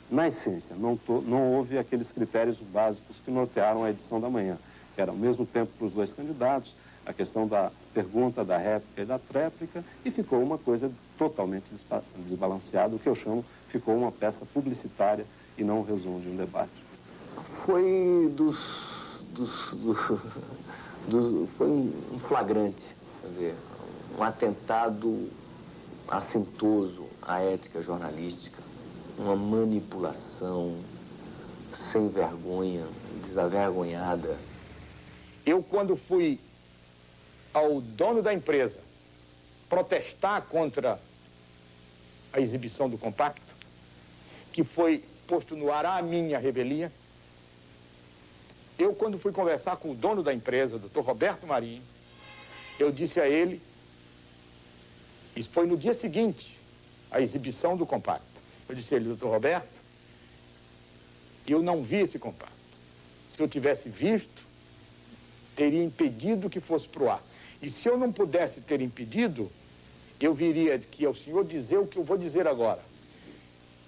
Na essência, não houve aqueles critérios básicos que nortearam a edição da manhã, que era ao mesmo tempo para os dois candidatos, a questão da pergunta, da réplica e da tréplica, e ficou uma coisa totalmente desbalanceada, o que eu chamo, ficou uma peça publicitária e não um resumo de um debate. Foi foi um flagrante, quer dizer, um atentado assintoso à ética jornalística, uma manipulação sem vergonha, desavergonhada. Eu, quando fui ao dono da empresa protestar contra a exibição do compacto, que foi posto no ar a minha revelia, eu, quando fui conversar com o dono da empresa, Dr. Roberto Marinho, eu disse a ele, isso foi no dia seguinte, a exibição do compacto, eu disse a ele, Dr. Roberto, eu não vi esse compacto. Se eu tivesse visto, teria impedido que fosse para o ar. E se eu não pudesse ter impedido, eu viria que ao senhor dizer o que eu vou dizer agora.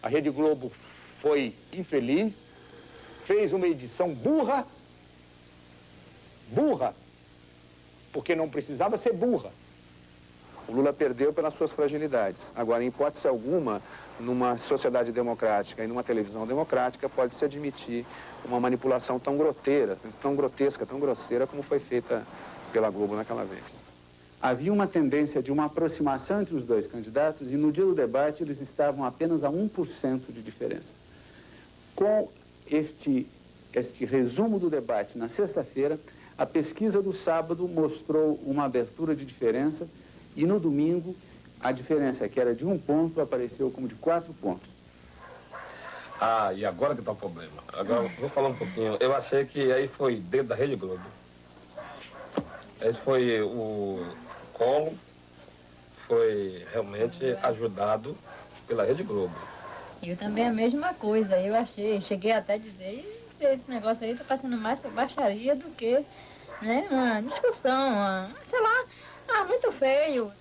A Rede Globo foi infeliz, fez uma edição burra, porque não precisava ser burra. O Lula perdeu pelas suas fragilidades. Agora, em hipótese alguma, numa sociedade democrática e numa televisão democrática, pode-se admitir uma manipulação tão grotesca, tão grosseira como foi feita pela Globo naquela vez. Havia uma tendência de uma aproximação entre os dois candidatos e no dia do debate eles estavam apenas a 1% de diferença. Com este resumo do debate na sexta-feira, a pesquisa do sábado mostrou uma abertura de diferença e no domingo a diferença que era de 1 ponto apareceu como de 4 pontos. Ah, e agora que está o problema. Agora vou falar um pouquinho. Eu achei que aí foi dentro da Rede Globo. Esse foi o Collor, foi realmente ajudado pela Rede Globo. Eu também a mesma coisa, eu achei, cheguei até a dizer, esse negócio aí está passando mais por baixaria do que, né, uma discussão, sei lá, muito feio.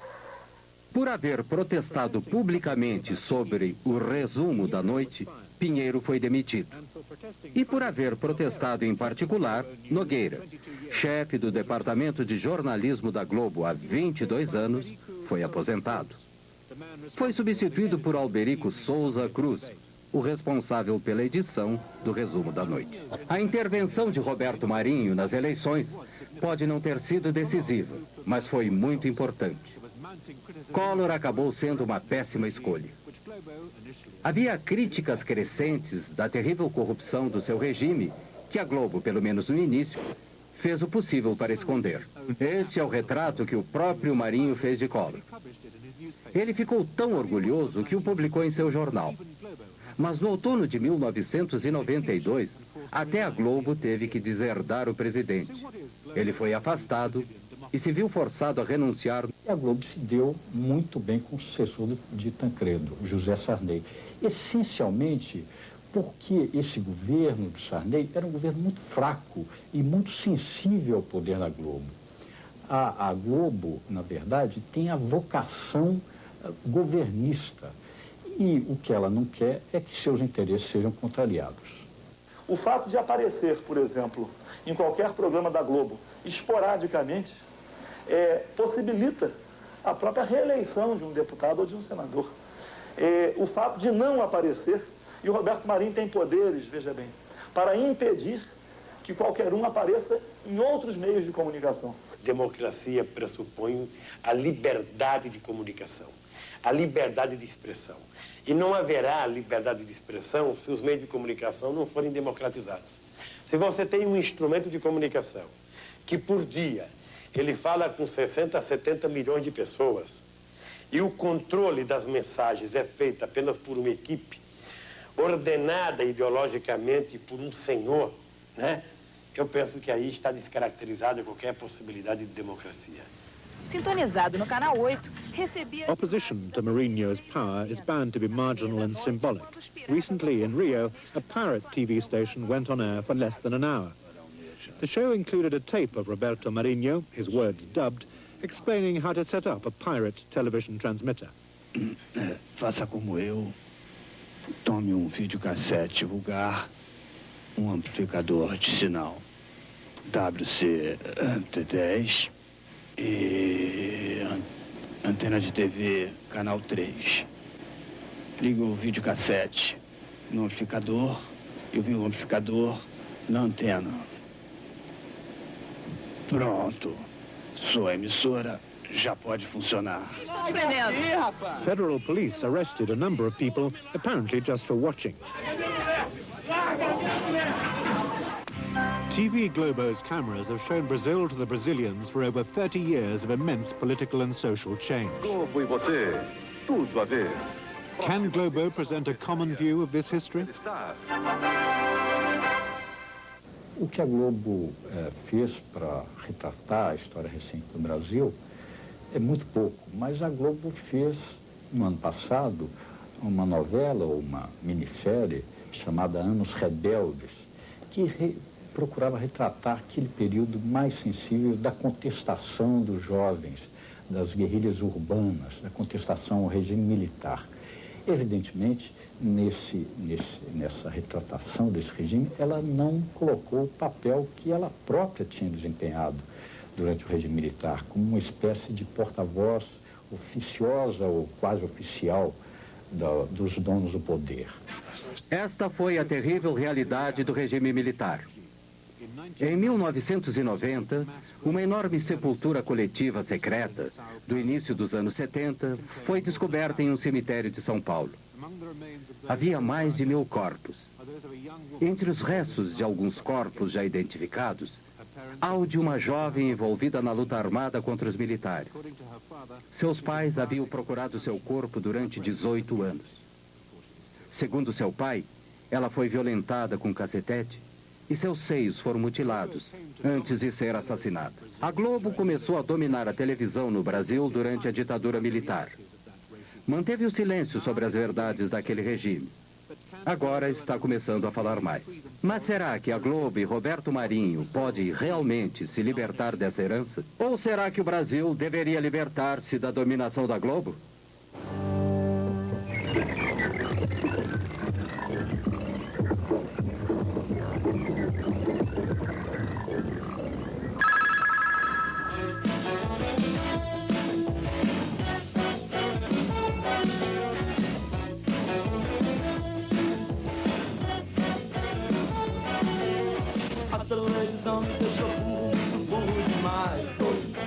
Por haver protestado publicamente sobre o resumo da noite, Pinheiro foi demitido. E por haver protestado em particular, Nogueira, chefe do Departamento de Jornalismo da Globo há 22 anos, foi aposentado. Foi substituído por Alberico Souza Cruz, o responsável pela edição do resumo da noite. A intervenção de Roberto Marinho nas eleições pode não ter sido decisiva, mas foi muito importante. Collor acabou sendo uma péssima escolha. Havia críticas crescentes da terrível corrupção do seu regime, que a Globo, pelo menos no início, fez o possível para esconder. Esse é o retrato que o próprio Marinho fez de Collor. Ele ficou tão orgulhoso que o publicou em seu jornal. Mas no outono de 1992, até a Globo teve que deserdar o presidente. Ele foi afastado e se viu forçado a renunciar. E a Globo se deu muito bem com o sucessor de Tancredo, José Sarney. Essencialmente porque esse governo do Sarney era um governo muito fraco e muito sensível ao poder da Globo. A Globo, na verdade, tem a vocação governista. E o que ela não quer é que seus interesses sejam contrariados. O fato de aparecer, por exemplo, em qualquer programa da Globo, esporadicamente, possibilita a própria reeleição de um deputado ou de um senador. O fato de não aparecer, e o Roberto Marinho tem poderes, veja bem, para impedir que qualquer um apareça em outros meios de comunicação. Democracia pressupõe a liberdade de comunicação. a liberdade de expressão. E não haverá liberdade de expressão se os meios de comunicação não forem democratizados. Se você tem um instrumento de comunicação que por dia ele fala com 60 a 70 milhões de pessoas e o controle das mensagens é feito apenas por uma equipe ordenada ideologicamente por um senhor, né? Eu penso que aí está descaracterizada qualquer possibilidade de democracia. Sintonizado no canal 8, recebia... Opposition to Mourinho's power is bound to be marginal and symbolic. Recently in Rio, a pirate TV station went on air for less than an hour. The show included a tape of Roberto Marinho, his words dubbed, explaining how to set up a pirate television transmitter. Faça como eu. Tome videocassete vulgar, amplificador de sinal WC-T10 e antena de TV, canal 3. Liga o videocassete no amplificador e o amplificador na antena. Pronto. Sua emissora já pode funcionar. Federal police arrested a number of people, apparently just for watching. TV Globo's cameras have shown Brazil to the Brazilians for over 30 years of immense political and social change. Globo e você, tudo a ver. Can Globo present a common view of this history? O que a Globo fez para retratar a história recente do Brasil é muito pouco, mas a Globo fez, no ano passado, uma novela ou uma minissérie chamada Anos Rebeldes, que procurava retratar aquele período mais sensível da contestação dos jovens, das guerrilhas urbanas, da contestação ao regime militar. Evidentemente, nessa retratação desse regime, ela não colocou o papel que ela própria tinha desempenhado durante o regime militar, como uma espécie de porta-voz oficiosa ou quase oficial dos donos do poder. Esta foi a terrível realidade do regime militar. Em 1990, uma enorme sepultura coletiva secreta, do início dos anos 70, foi descoberta em um cemitério de São Paulo. Havia mais de 1000 corpos. Entre os restos de alguns corpos já identificados, há o de uma jovem envolvida na luta armada contra os militares. Seus pais haviam procurado seu corpo durante 18 anos. Segundo seu pai, ela foi violentada com cacetete e seus seios foram mutilados antes de ser assassinada. A Globo começou a dominar a televisão no Brasil durante a ditadura militar. Manteve o silêncio sobre as verdades daquele regime. Agora está começando a falar mais. Mas será que a Globo e Roberto Marinho pode realmente se libertar dessa herança? Ou será que o Brasil deveria libertar-se da dominação da Globo? A televisão me deixou burro.